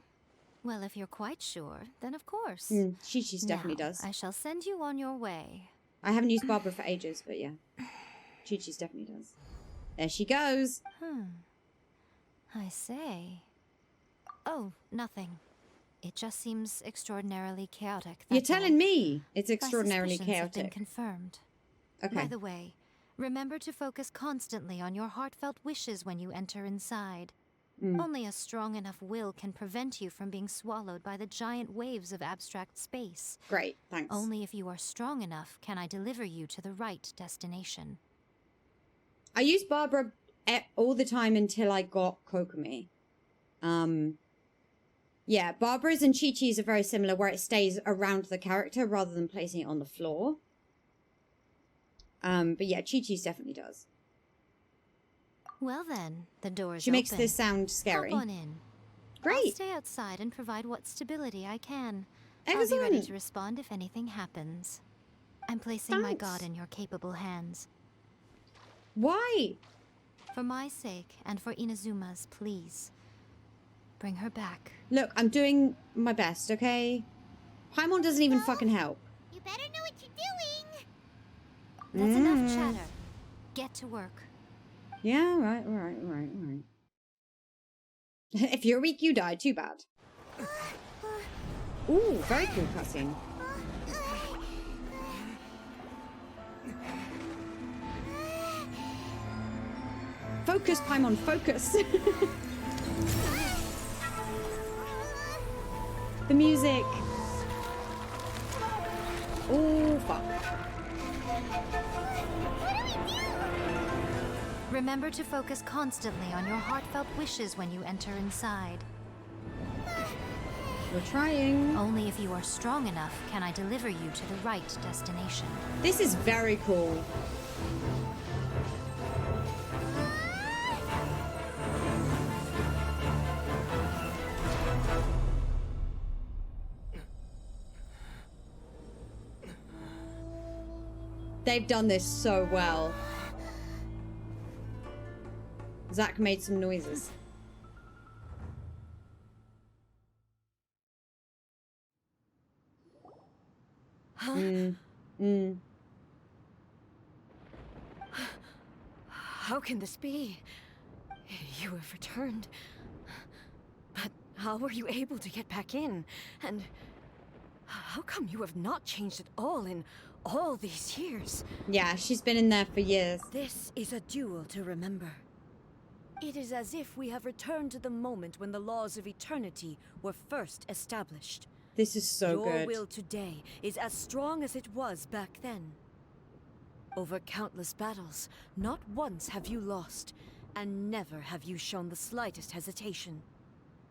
B: Well, if you're quite sure, then of course.
A: Chi-Chi's definitely
B: Now,
A: does.
B: I shall send you on your way.
A: I haven't used Barbara for ages, but yeah. Chi-Chi's definitely does. There she goes.
B: I say. Oh, nothing. It just seems extraordinarily chaotic.
A: You're
B: that's all.
A: telling me it's
B: My
A: extraordinarily
B: suspicions have been
A: chaotic.
B: confirmed.
A: Okay.
B: By the way, remember to focus constantly on your heartfelt wishes when you enter inside.
J: Only a strong enough will can prevent you from being swallowed by the giant waves of abstract space.
A: Great, thanks.
J: Only if you are strong enough can I deliver you to the right destination.
A: I used Barbara all the time until I got Kokomi. Yeah, Barbara's and Chi-Chi's are very similar, where it stays around the character rather than placing it on the floor. But yeah, Chi-Chi's definitely does.
J: Well then, the door's
A: She makes
J: open.
A: this sound scary.
J: Hop on in.
A: Great.
J: I'll stay outside and provide what stability I can.
A: Excellent.
J: I'll be ready to respond if anything happens. I'm placing my
A: Thanks.
J: god in your capable hands.
A: Why?
J: For my sake and for Inazuma's, please. Bring her back.
A: Look, I'm doing my best, okay? Paimon doesn't even fucking help.
C: You better know what you're doing.
J: That's enough chatter. Get to work.
A: Yeah, right. If you're weak, you die. Too bad. Ooh, very cool cutscene. Focus, Paimon, focus. The music. Oh, fuck.
J: Remember to focus constantly on your heartfelt wishes when you enter inside.
A: We're trying.
J: Only if you are strong enough can I deliver you to the right destination.
A: This is very cool. They've done this so well. Zach made some noises.
E: How can this be? You have returned. But how were you able to get back in? And how come you have not changed at all in all these years?
A: Yeah, she's been in there for years.
E: This is a duel to remember. It is as if we have returned to the moment when the laws of eternity were first established.
A: This is so
E: Your
A: good.
E: will today is as strong as it was back then. Over countless battles, not once have you lost, and never have you shown the slightest hesitation.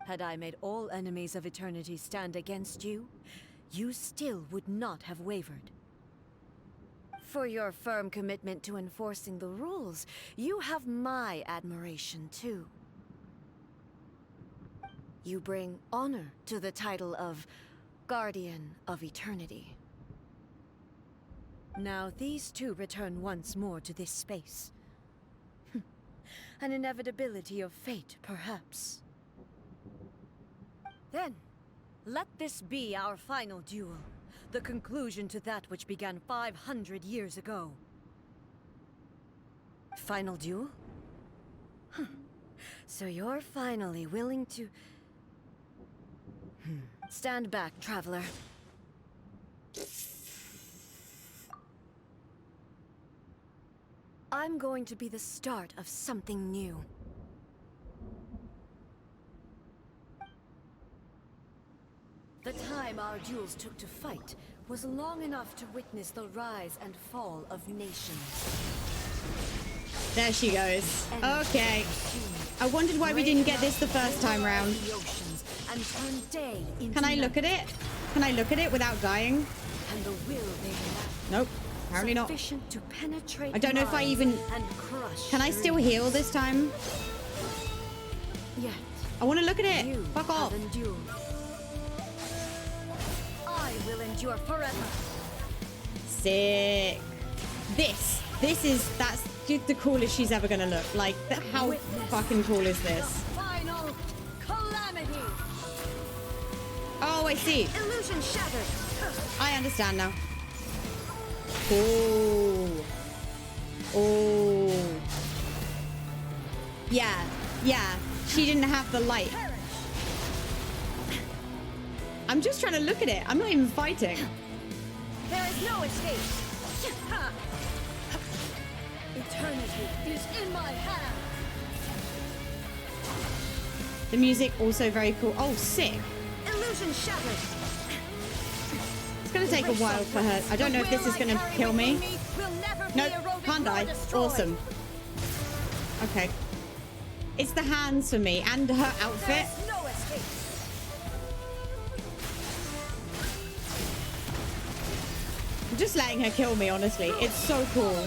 E: Had I made all enemies of eternity stand against you, you still would not have wavered. For your firm commitment to enforcing the rules, you have my admiration too. You bring honor to the title of Guardian of Eternity. Now these two return once more to this space. An inevitability of fate, perhaps. Then, let this be our final duel. The conclusion to that which began 500 years ago. Final duel? So you're finally willing to... Stand back, traveler. I'm going to be the start of something new. The time our duels took to fight was long enough to witness the rise and fall of nations.
A: There she goes. Okay. I wondered why we didn't get this the first time round. Can I look at it? Can I look at it without dying?
E: And the will they lack.
A: Nope. Apparently not.
E: Sufficient to penetrate
A: I don't know if I even... Can I still heal this time?
E: Yet,
A: I want to look at it. Fuck off.
E: I will endure forever.
A: Sick. That's the coolest she's ever gonna look. Like, how fucking cool is this?
E: Final calamity.
A: Oh, I see.
E: Illusion shattered.
A: I understand now. Oh. Oh. Yeah. She didn't have the light. I'm just trying to look at it. I'm not even fighting.
E: There is no escape. Eternity is in my hands.
A: The music also very cool. Oh, sick.
E: Illusion shattered.
A: It's gonna take a while for her. I don't know if this is gonna kill me. Nope, can't die. Awesome. Okay. It's the hands for me and her outfit. I'm just letting her kill me, honestly. It's so cool.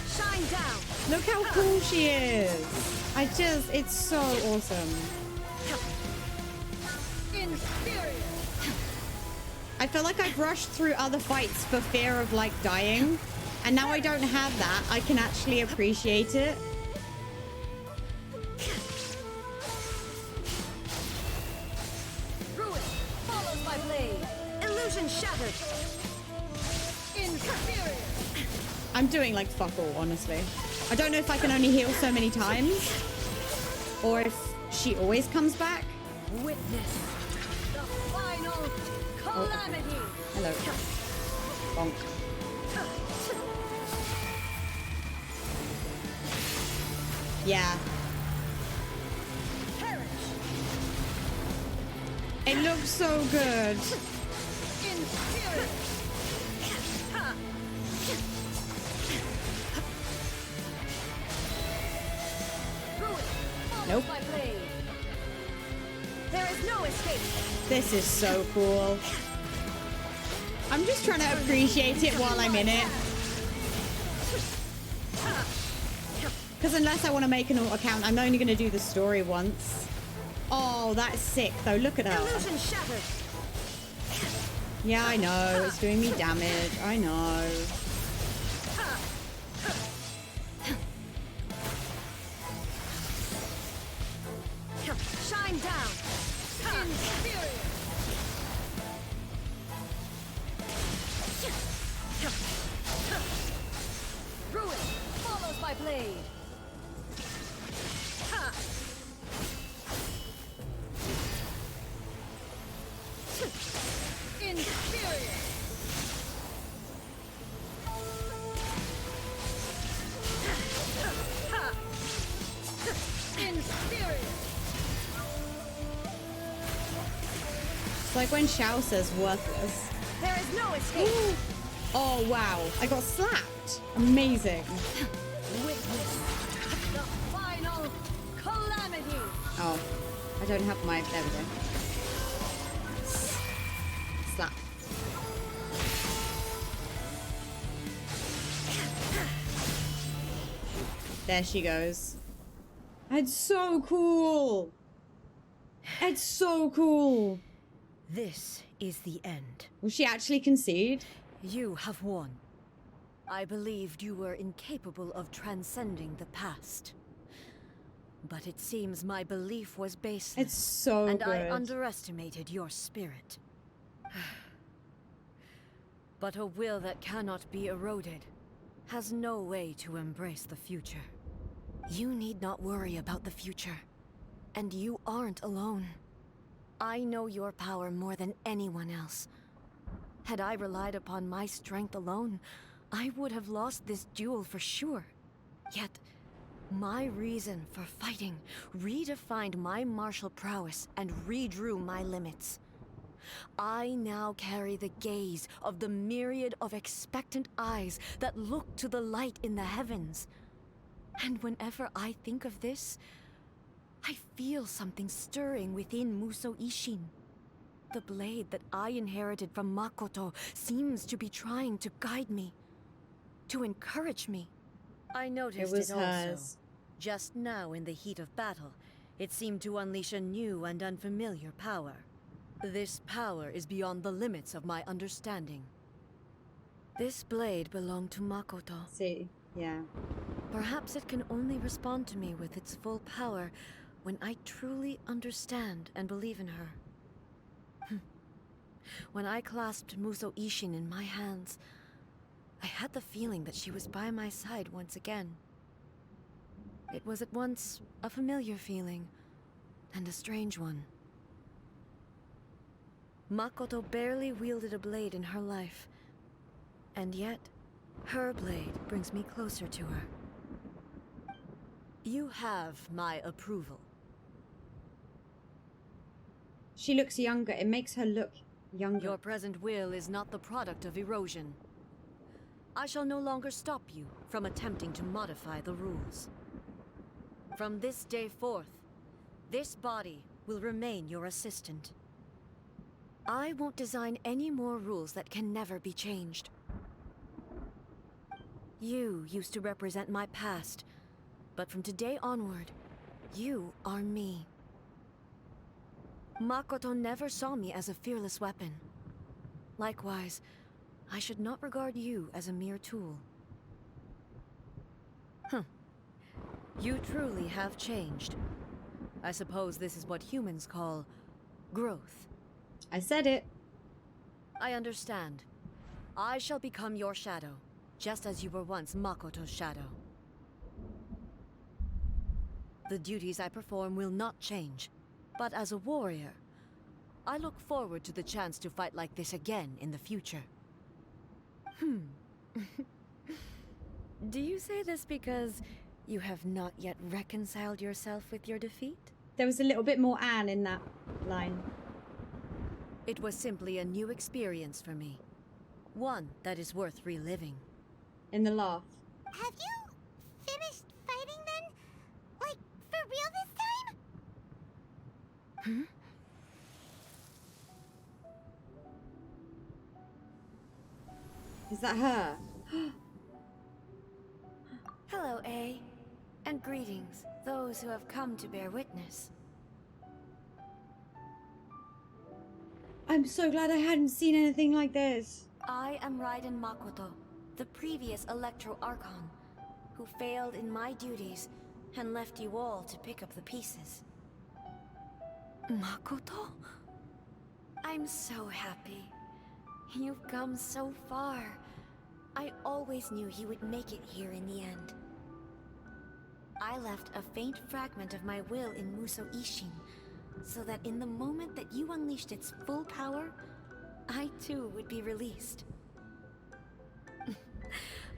E: Shine down.
A: Look how cool she is. It's so awesome. I feel like I've rushed through other fights for fear of like dying. And now I don't have that. I can actually appreciate it.
E: Ruin follows my blade. Illusion shattered. Inferior.
A: I'm doing like fuck all, honestly. I don't know if I can only heal so many times or if she always comes back.
E: Witness the final calamity.
A: Oh. Hello. Bonk. Yeah.
E: Perish.
A: It looks so good.
E: Inferior.
A: Nope.
E: My blade. There is no escape.
A: This is so cool. I'm just trying to appreciate it while I'm in it. Because unless I want to make an alt account, I'm only going to do the story once. Oh, that's sick, though. Look at her.
E: Illusion shattered.
A: Yeah, I know. It's doing me damage. I know.
E: Shine down. Inferior. Ruin follows my blade. Inferior. Inferior.
A: It's like when Shao says worthless.
E: There is no escape.
A: Ooh. Oh, wow. I got slapped. Amazing.
E: Witness the final calamity.
A: Oh, I don't have my... There we go. Slap. There she goes. It's so cool. It's so cool.
E: This is the end.
A: Will she actually concede?
E: You have won. I believed you were incapable of transcending the past. But it seems my belief was baseless.
A: It's so
E: and
A: good.
E: I underestimated your spirit. But a will that cannot be eroded has no way to embrace the future. You need not worry about the future. And you aren't alone. I know your power more than anyone else. Had I relied upon my strength alone, I would have lost this duel for sure. Yet, my reason for fighting redefined my martial prowess and redrew my limits. I now carry the gaze of the myriad of expectant eyes that look to the light in the heavens. And whenever I think of this, I feel something stirring within Musou Ishin. The blade that I inherited from Makoto seems to be trying to guide me, to encourage me. I noticed
A: It was
E: it also.
A: hers.
E: Just now in the heat of battle, it seemed to unleash a new and unfamiliar power. This power is beyond the limits of my understanding. This blade belonged to Makoto.
A: See, yeah.
E: Perhaps it can only respond to me with its full power when I truly understand and believe in her. When I clasped Musou Ishin in my hands, I had the feeling that she was by my side once again. It was at once a familiar feeling and a strange one. Makoto barely wielded a blade in her life, and yet her blade brings me closer to her. You have my approval.
A: She looks younger. It makes her look younger.
E: Your present will is not the product of erosion. I shall no longer stop you from attempting to modify the rules. From this day forth, this body will remain your assistant. I won't design any more rules that can never be changed. You used to represent my past, but from today onward, you are me. Makoto never saw me as a fearless weapon. Likewise, I should not regard you as a mere tool. You truly have changed. I suppose this is what humans call growth.
A: I said it.
E: I understand. I shall become your shadow, just as you were once Makoto's shadow. The duties I perform will not change, but as a warrior, I look forward to the chance to fight like this again in the future. Do you say this because you have not yet reconciled yourself with your defeat?
A: There was a little bit more Anne in that line.
E: It was simply a new experience for me. One that is worth reliving.
A: In the laugh.
C: Have you finished fighting then? Like, for real this time?
A: Is that her?
E: Hello, A. And greetings, those who have come to bear witness.
A: I'm so glad I hadn't seen anything like this.
E: I am Raiden Makoto, the previous Electro Archon, who failed in my duties and left you all to pick up the pieces. Makoto? I'm so happy. You've come so far. I always knew you would make it here in the end. I left a faint fragment of my will in Muso Ishin, so that in the moment that you unleashed its full power, I too would be released.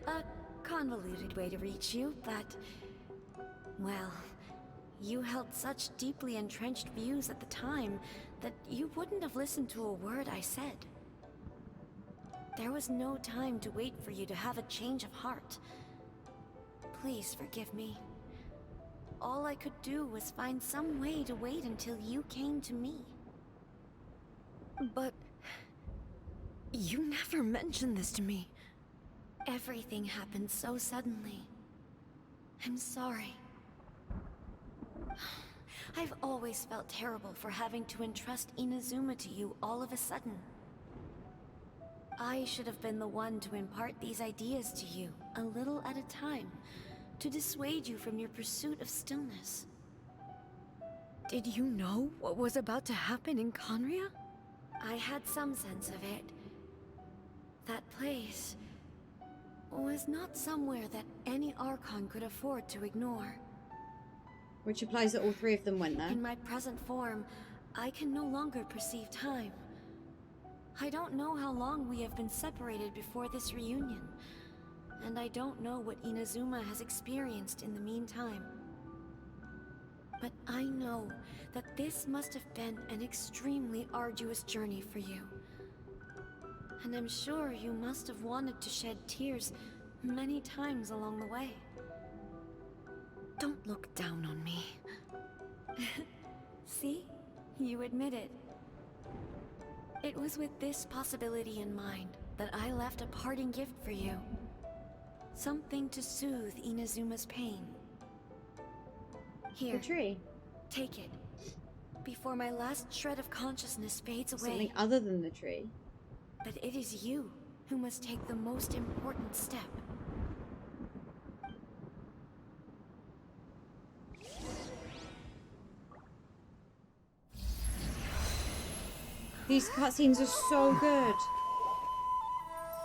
E: A convoluted way to reach you, but... well, you held such deeply entrenched views at the time that you wouldn't have listened to a word I said. There was no time to wait for you to have a change of heart. Please forgive me. All I could do was find some way to wait until you came to me. But... you never mentioned this to me. Everything happened so suddenly. I'm sorry. I've always felt terrible for having to entrust Inazuma to you all of a sudden. I should have been the one to impart these ideas to you, a little at a time, to dissuade you from your pursuit of stillness. Did you know what was about to happen in Conria? I had some sense of it. That place was not somewhere that any Archon could afford to ignore.
A: Which applies that all three of them went there.
E: In my present form, I can no longer perceive time. I don't know how long we have been separated before this reunion, and I don't know what Inazuma has experienced in the meantime. But I know that this must have been an extremely arduous journey for you. And I'm sure you must have wanted to shed tears many times along the way. Don't look down on me. See? You admit it. It was with this possibility in mind that I left a parting gift for you. Something to soothe Inazuma's pain. Here.
A: The tree.
E: Take it. Before my last shred of consciousness fades away.
A: Something other than the tree.
E: But it is you who must take the most important step.
A: These cutscenes are so good.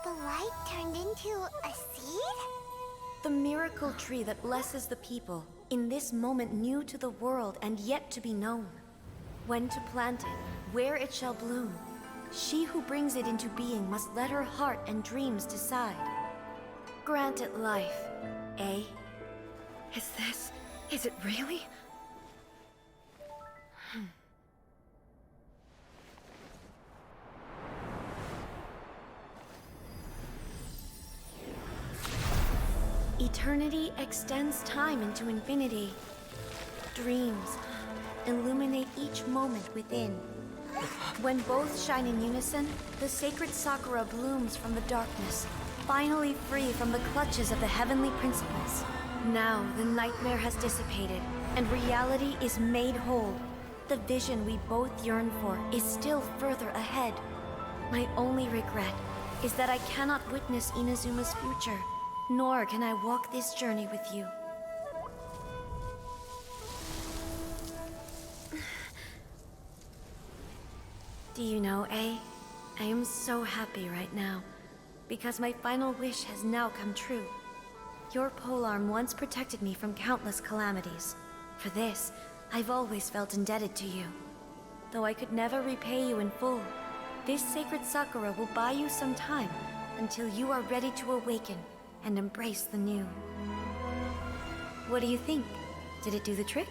C: The light turned into a seed?
E: The miracle tree that blesses the people, in this moment new to the world and yet to be known. When to plant it, where it shall bloom. She who brings it into being must let her heart and dreams decide. Grant it life, eh? Is this Is it really? Eternity extends time into infinity. Dreams illuminate each moment within. When both shine in unison, the sacred Sakura blooms from the darkness, finally free from the clutches of the heavenly principles. Now the nightmare has dissipated, and reality is made whole. The vision we both yearn for is still further ahead. My only regret is that I cannot witness Inazuma's future, nor can I walk this journey with you. Do you know, A? I am so happy right now, because my final wish has now come true. Your polearm once protected me from countless calamities. For this, I've always felt indebted to you. Though I could never repay you in full, this sacred Sakura will buy you some time until you are ready to awaken and embrace the new. What do you think? Did it do the trick?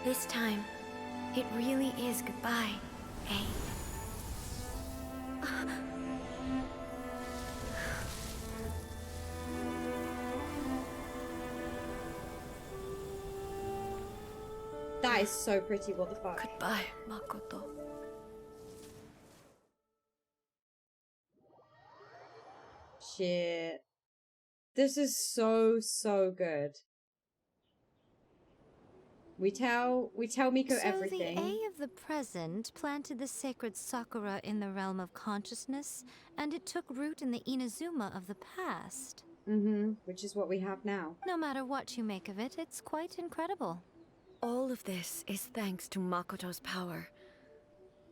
E: This time, it really is goodbye, eh?
A: That is so pretty, what the fuck?
E: Goodbye, Makoto.
A: Shit. This is so good. We tell Miko everything.
J: So the A of the present planted the sacred Sakura in the realm of consciousness, and it took root in the Inazuma of the past.
A: Which is what we have now.
J: No matter what you make of it, it's quite incredible.
E: All of this is thanks to Makoto's power.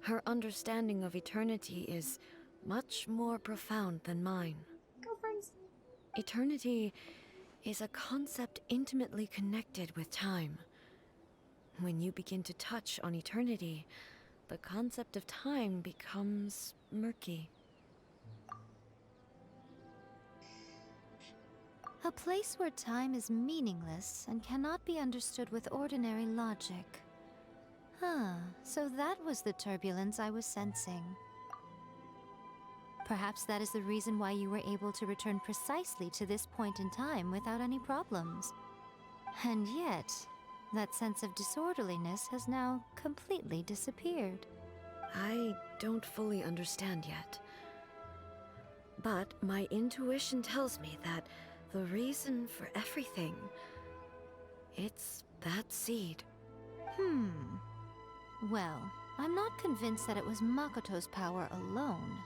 E: Her understanding of eternity is much more profound than mine.
A: Girlfriends.
E: Eternity is a concept intimately connected with time. When you begin to touch on eternity, the concept of time becomes murky.
J: A place where time is meaningless and cannot be understood with ordinary logic. So that was the turbulence I was sensing. Perhaps that is the reason why you were able to return precisely to this point in time without any problems. And yet, that sense of disorderliness has now completely disappeared.
E: I don't fully understand yet. But my intuition tells me that the reason for everything, it's that seed.
J: Well, I'm not convinced that it was Makoto's power alone.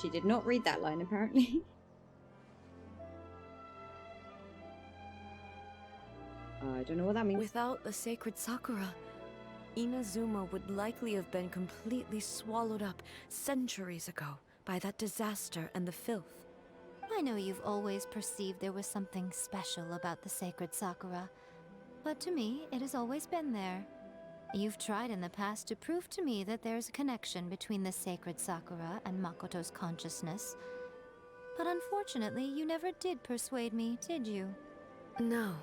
A: She did not read that line, apparently. I don't know what that means.
E: Without the sacred Sakura, Inazuma would likely have been completely swallowed up centuries ago by that disaster and the filth.
J: I know you've always perceived there was something special about the sacred Sakura, but to me, it has always been there. You've tried in the past to prove to me that there's a connection between the sacred Sakura and Makoto's consciousness, but unfortunately, you never did persuade me, did you?
E: No,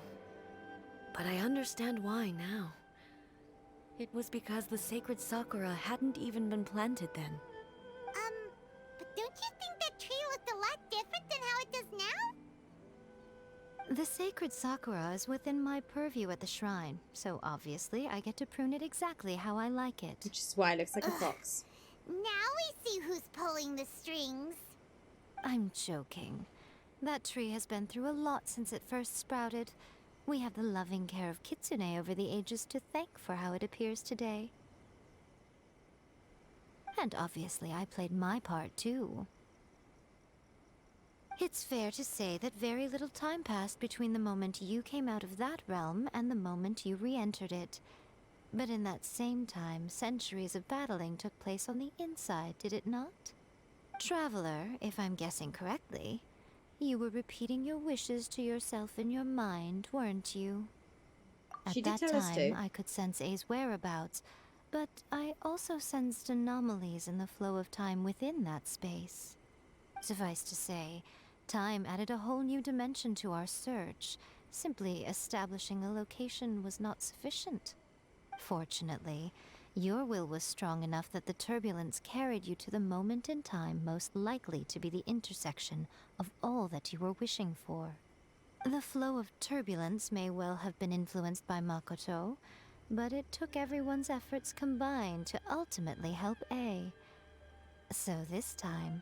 E: but I understand why now. It was because the sacred Sakura hadn't even been planted then.
C: But don't you think that tree looked a lot different than how it does now?
J: The sacred Sakura is within my purview at the shrine, so obviously I get to prune it exactly how I like it.
A: Which is why it looks like a fox.
C: Now we see who's pulling the strings.
J: I'm joking. That tree has been through a lot since it first sprouted. We have the loving care of Kitsune over the ages to thank for how it appears today. And obviously I played my part too. It's fair to say that very little time passed between the moment you came out of that realm and the moment you re-entered it. But in that same time, centuries of battling took place on the inside, did it not? Traveler, if I'm guessing correctly, you were repeating your wishes to yourself in your mind, weren't you?
A: She
J: At
A: did
J: that
A: tell us to.
J: time, I could sense A's whereabouts, but I also sensed anomalies in the flow of time within that space. Suffice to say, Time added a whole new dimension to our search. Simply establishing a location was not sufficient. Fortunately, your will was strong enough that the turbulence carried you to the moment in time most likely to be the intersection of all that you were wishing for. The flow of turbulence may well have been influenced by Makoto, but it took everyone's efforts combined to ultimately help A. So this time,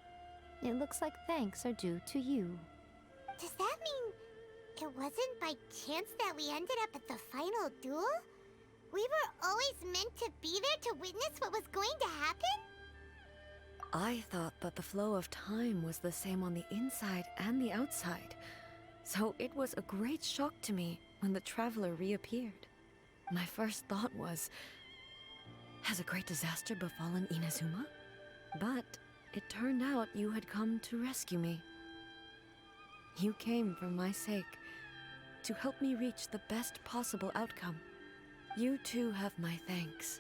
J: it looks like thanks are due to you.
C: Does that mean it wasn't by chance that we ended up at the final duel? We were always meant to be there to witness what was going to happen?
E: I thought that the flow of time was the same on the inside and the outside. So it was a great shock to me when the traveler reappeared. My first thought was, has a great disaster befallen Inazuma? But it turned out you had come to rescue me. You came for my sake, to help me reach the best possible outcome. You too have my thanks.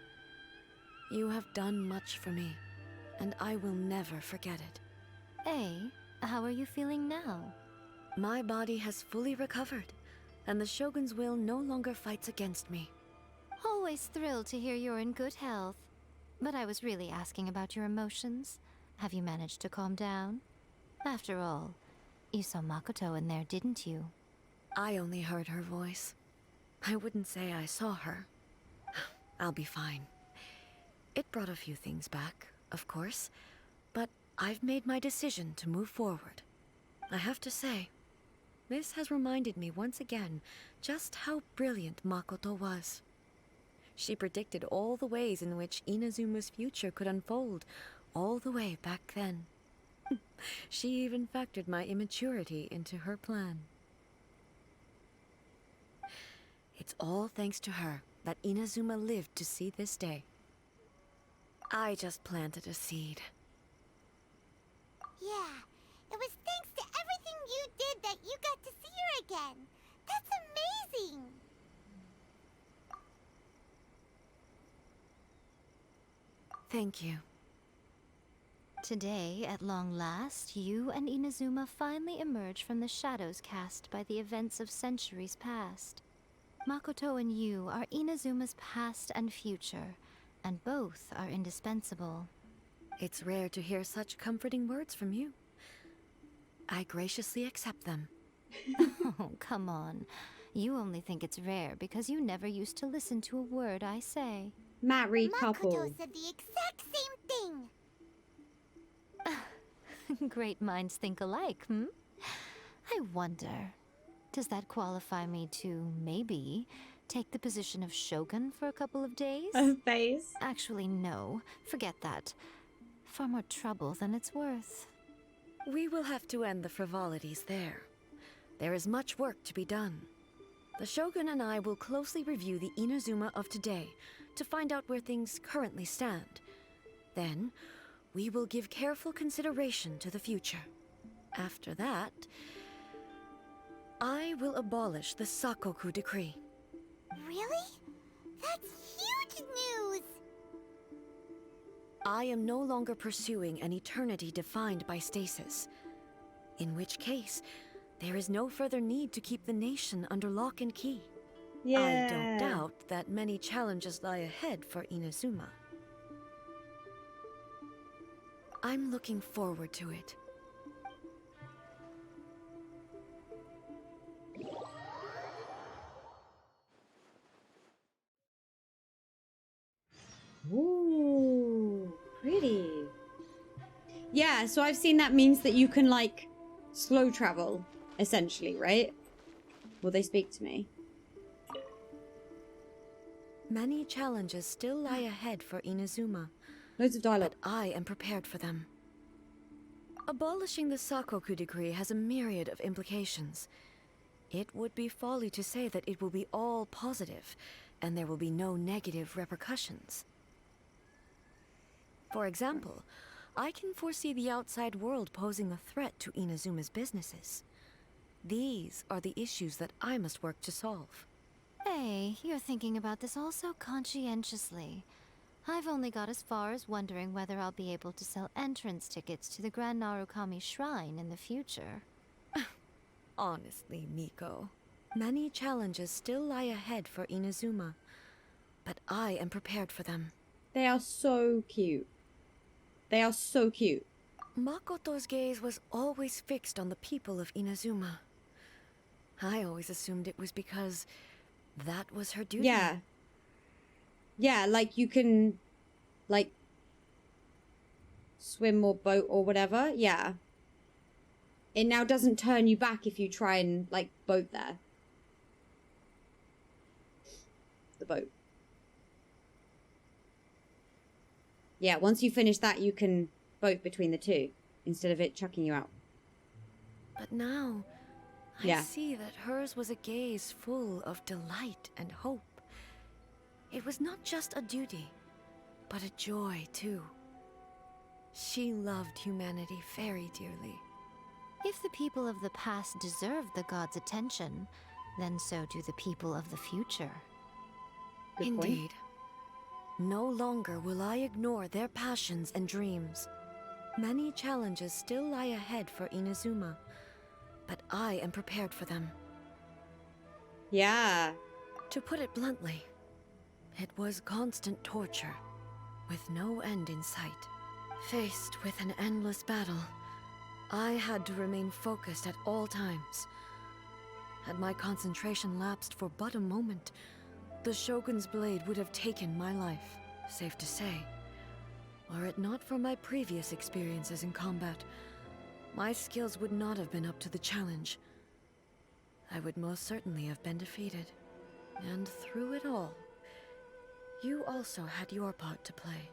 E: You have done much for me, and I will never forget it.
J: How are you feeling now?
E: My body has fully recovered, and the Shogun's will no longer fights against me.
J: Always thrilled to hear you're in good health. But I was really asking about your emotions. Have you managed to calm down? After all, you saw Makoto in there, didn't you?
E: I only heard her voice. I wouldn't say I saw her. I'll be fine. It brought a few things back, of course, but I've made my decision to move forward. I have to say, this has reminded me once again just how brilliant Makoto was. She predicted all the ways in which Inazuma's future could unfold, all the way back then. She even factored my immaturity into her plan. It's all thanks to her that Inazuma lived to see this day. I just planted a seed.
C: Yeah, it was thanks to everything you did that you got to see her again. That's amazing!
E: Thank you.
J: Today, at long last, you and Inazuma finally emerge from the shadows cast by the events of centuries past. Makoto and you are Inazuma's past and future, and both are indispensable.
E: It's rare to hear such comforting words from you. I graciously accept them.
J: Oh, come on. You only think it's rare because you never used to listen to a word I say.
A: Married couple.
C: Makoto said the exact same thing!
J: Great minds think alike, hmm? I wonder, does that qualify me to, maybe, take the position of Shogun for a couple of days?
A: Her face.
J: Actually, no. Forget that. Far more trouble than it's worth.
E: We will have to end the frivolities there. There is much work to be done. The Shogun and I will closely review the Inazuma of today to find out where things currently stand. Then, we will give careful consideration to the future. After that, I will abolish the Sakoku decree.
C: Really? That's huge news!
E: I am no longer pursuing an eternity defined by stasis. In which case, there is no further need to keep the nation under lock and key.
A: Yeah.
E: I don't doubt that many challenges lie ahead for Inazuma. I'm looking forward to it.
A: Ooh, pretty. Yeah, so I've seen that means that you can, like, slow travel, essentially, right? Will they speak to me?
E: Many challenges still lie ahead for Inazuma,
A: Loads of dialogue.
E: but I am prepared for them. Abolishing the Sakoku decree has a myriad of implications. It would be folly to say that it will be all positive, and there will be no negative repercussions. For example, I can foresee the outside world posing a threat to Inazuma's businesses. These are the issues that I must work to solve.
J: Hey, you're thinking about this all so conscientiously. I've only got as far as wondering whether I'll be able to sell entrance tickets to the Grand Narukami Shrine in the future.
E: Honestly, Miko, many challenges still lie ahead for Inazuma, but I am prepared for them.
A: They are so cute. They are so cute.
E: Makoto's gaze was always fixed on the people of Inazuma. I always assumed it was because that was her duty.
A: Yeah. Yeah, like you can, like, swim or boat or whatever. Yeah. It now doesn't turn you back if you try and, like, boat there. The boat. Yeah, once you finish that, you can boat between the two instead of it chucking you out.
E: But now,
A: Yeah.
E: I see that hers was a gaze full of delight and hope. It was not just a duty, but a joy, too. She loved humanity very dearly.
J: If the people of the past deserve the gods' attention, then so do the people of the future.
A: Good point.
E: Indeed. No longer will I ignore their passions and dreams. Many challenges still lie ahead for Inazuma, but I am prepared for them.
A: Yeah.
E: To put it bluntly, it was constant torture, with no end in sight. Faced with an endless battle, I had to remain focused at all times. Had my concentration lapsed for but a moment, the Shogun's blade would have taken my life, safe to say. Were it not for my previous experiences in combat, my skills would not have been up to the challenge. I would most certainly have been defeated. And through it all, you also had your part to play.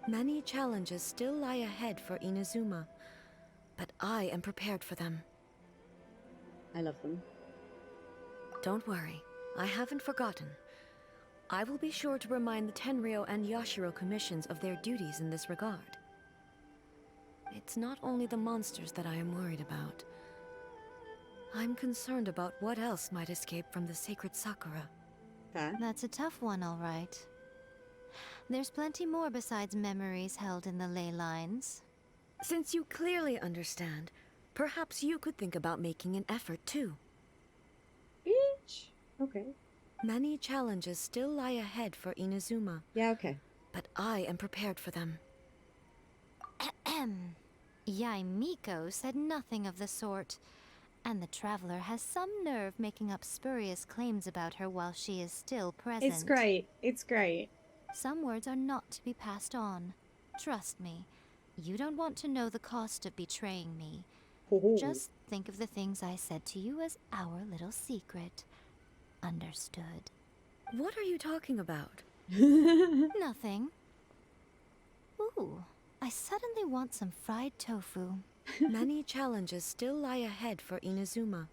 E: Many challenges still lie ahead for Inazuma, but I am prepared for them.
A: I love them.
E: Don't worry, I haven't forgotten. I will be sure to remind the Tenryou and Yashiro commissions of their duties in this regard. It's not only the monsters that I am worried about. I'm concerned about what else might escape from the sacred Sakura.
A: Fair.
J: That's a tough one, all right. There's plenty more besides memories held in the ley lines.
E: Since you clearly understand, perhaps you could think about making an effort too.
A: Bitch. Okay.
E: Many challenges still lie ahead for Inazuma,
A: Yeah, okay.
E: but I am prepared for them.
J: Yai Miko said nothing of the sort, and the traveler has some nerve making up spurious claims about her while she is still present.
A: It's great. It's great.
J: Some words are not to be passed on. Trust me, you don't want to know the cost of betraying me. Just think of the things I said to you as our little secret. Understood.
E: What are you talking about?
J: Nothing. Ooh, I suddenly want some fried tofu.
E: Many challenges still lie ahead for Inazuma,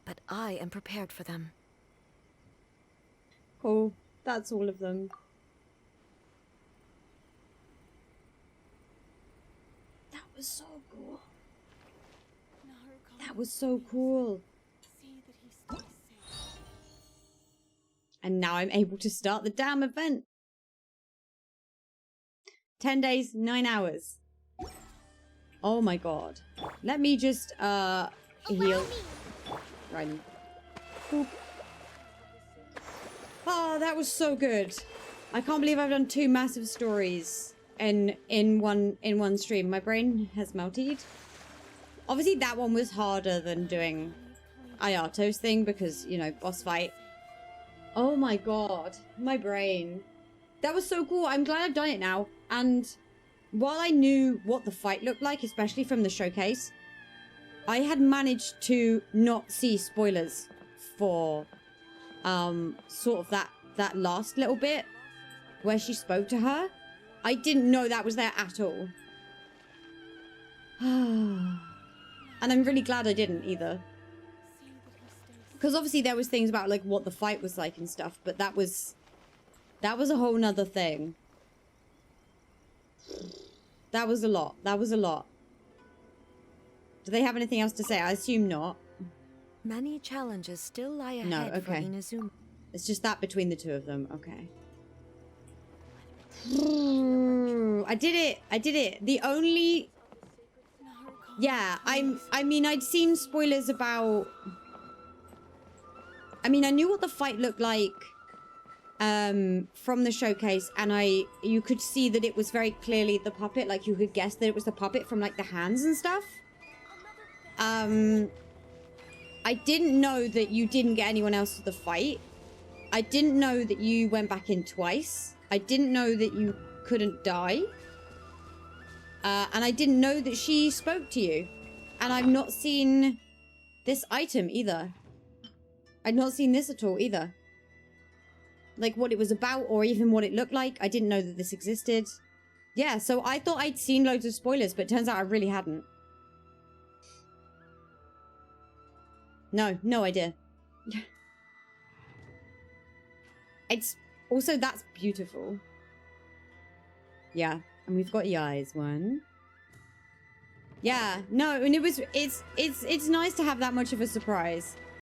E: but I am prepared for them.
A: Cool. That's all of them. That was so cool. That was so cool. And now I'm able to start the damn event. 10 days, 9 hours. Oh my god. Let me just, heal. Raiden. Boop. Oh, that was so good. I can't believe I've done 2 massive stories in one stream. My brain has melted. Obviously, that one was harder than doing Ayato's thing because, you know, boss fight. Oh my god, my brain. That was so cool. I'm glad I've done it now. And while I knew what the fight looked like, especially from the showcase, I had managed to not see spoilers for sort of that last little bit where she spoke to her. I didn't know that was there at all. And I'm really glad I didn't either. Because obviously there was things about like what the fight was like and stuff, but that was a whole nother thing. That was a lot. That was a lot. Do they have anything else to say? I assume not.
E: Many challenges still lie ahead for Inazuma.
A: It's just that between the two of them. Okay. I did it. I did it. The only Yeah, I mean, I'd seen spoilers about... I mean, I knew what the fight looked like from the showcase, and you could see that it was very clearly the puppet. Like, you could guess that it was the puppet from, like, the hands and stuff. I didn't know that you didn't get anyone else to the fight. I didn't know that you went back in twice. I didn't know that you couldn't die. And I didn't know that she spoke to you. And I've not seen this item either. I'd not seen this at all either. Like what it was about or even what it looked like. I didn't know that this existed. Yeah, so I thought I'd seen loads of spoilers, but it turns out I really hadn't. No idea. It's also, that's beautiful. Yeah, and we've got Yai's one. Yeah, no, and it's nice to have that much of a surprise.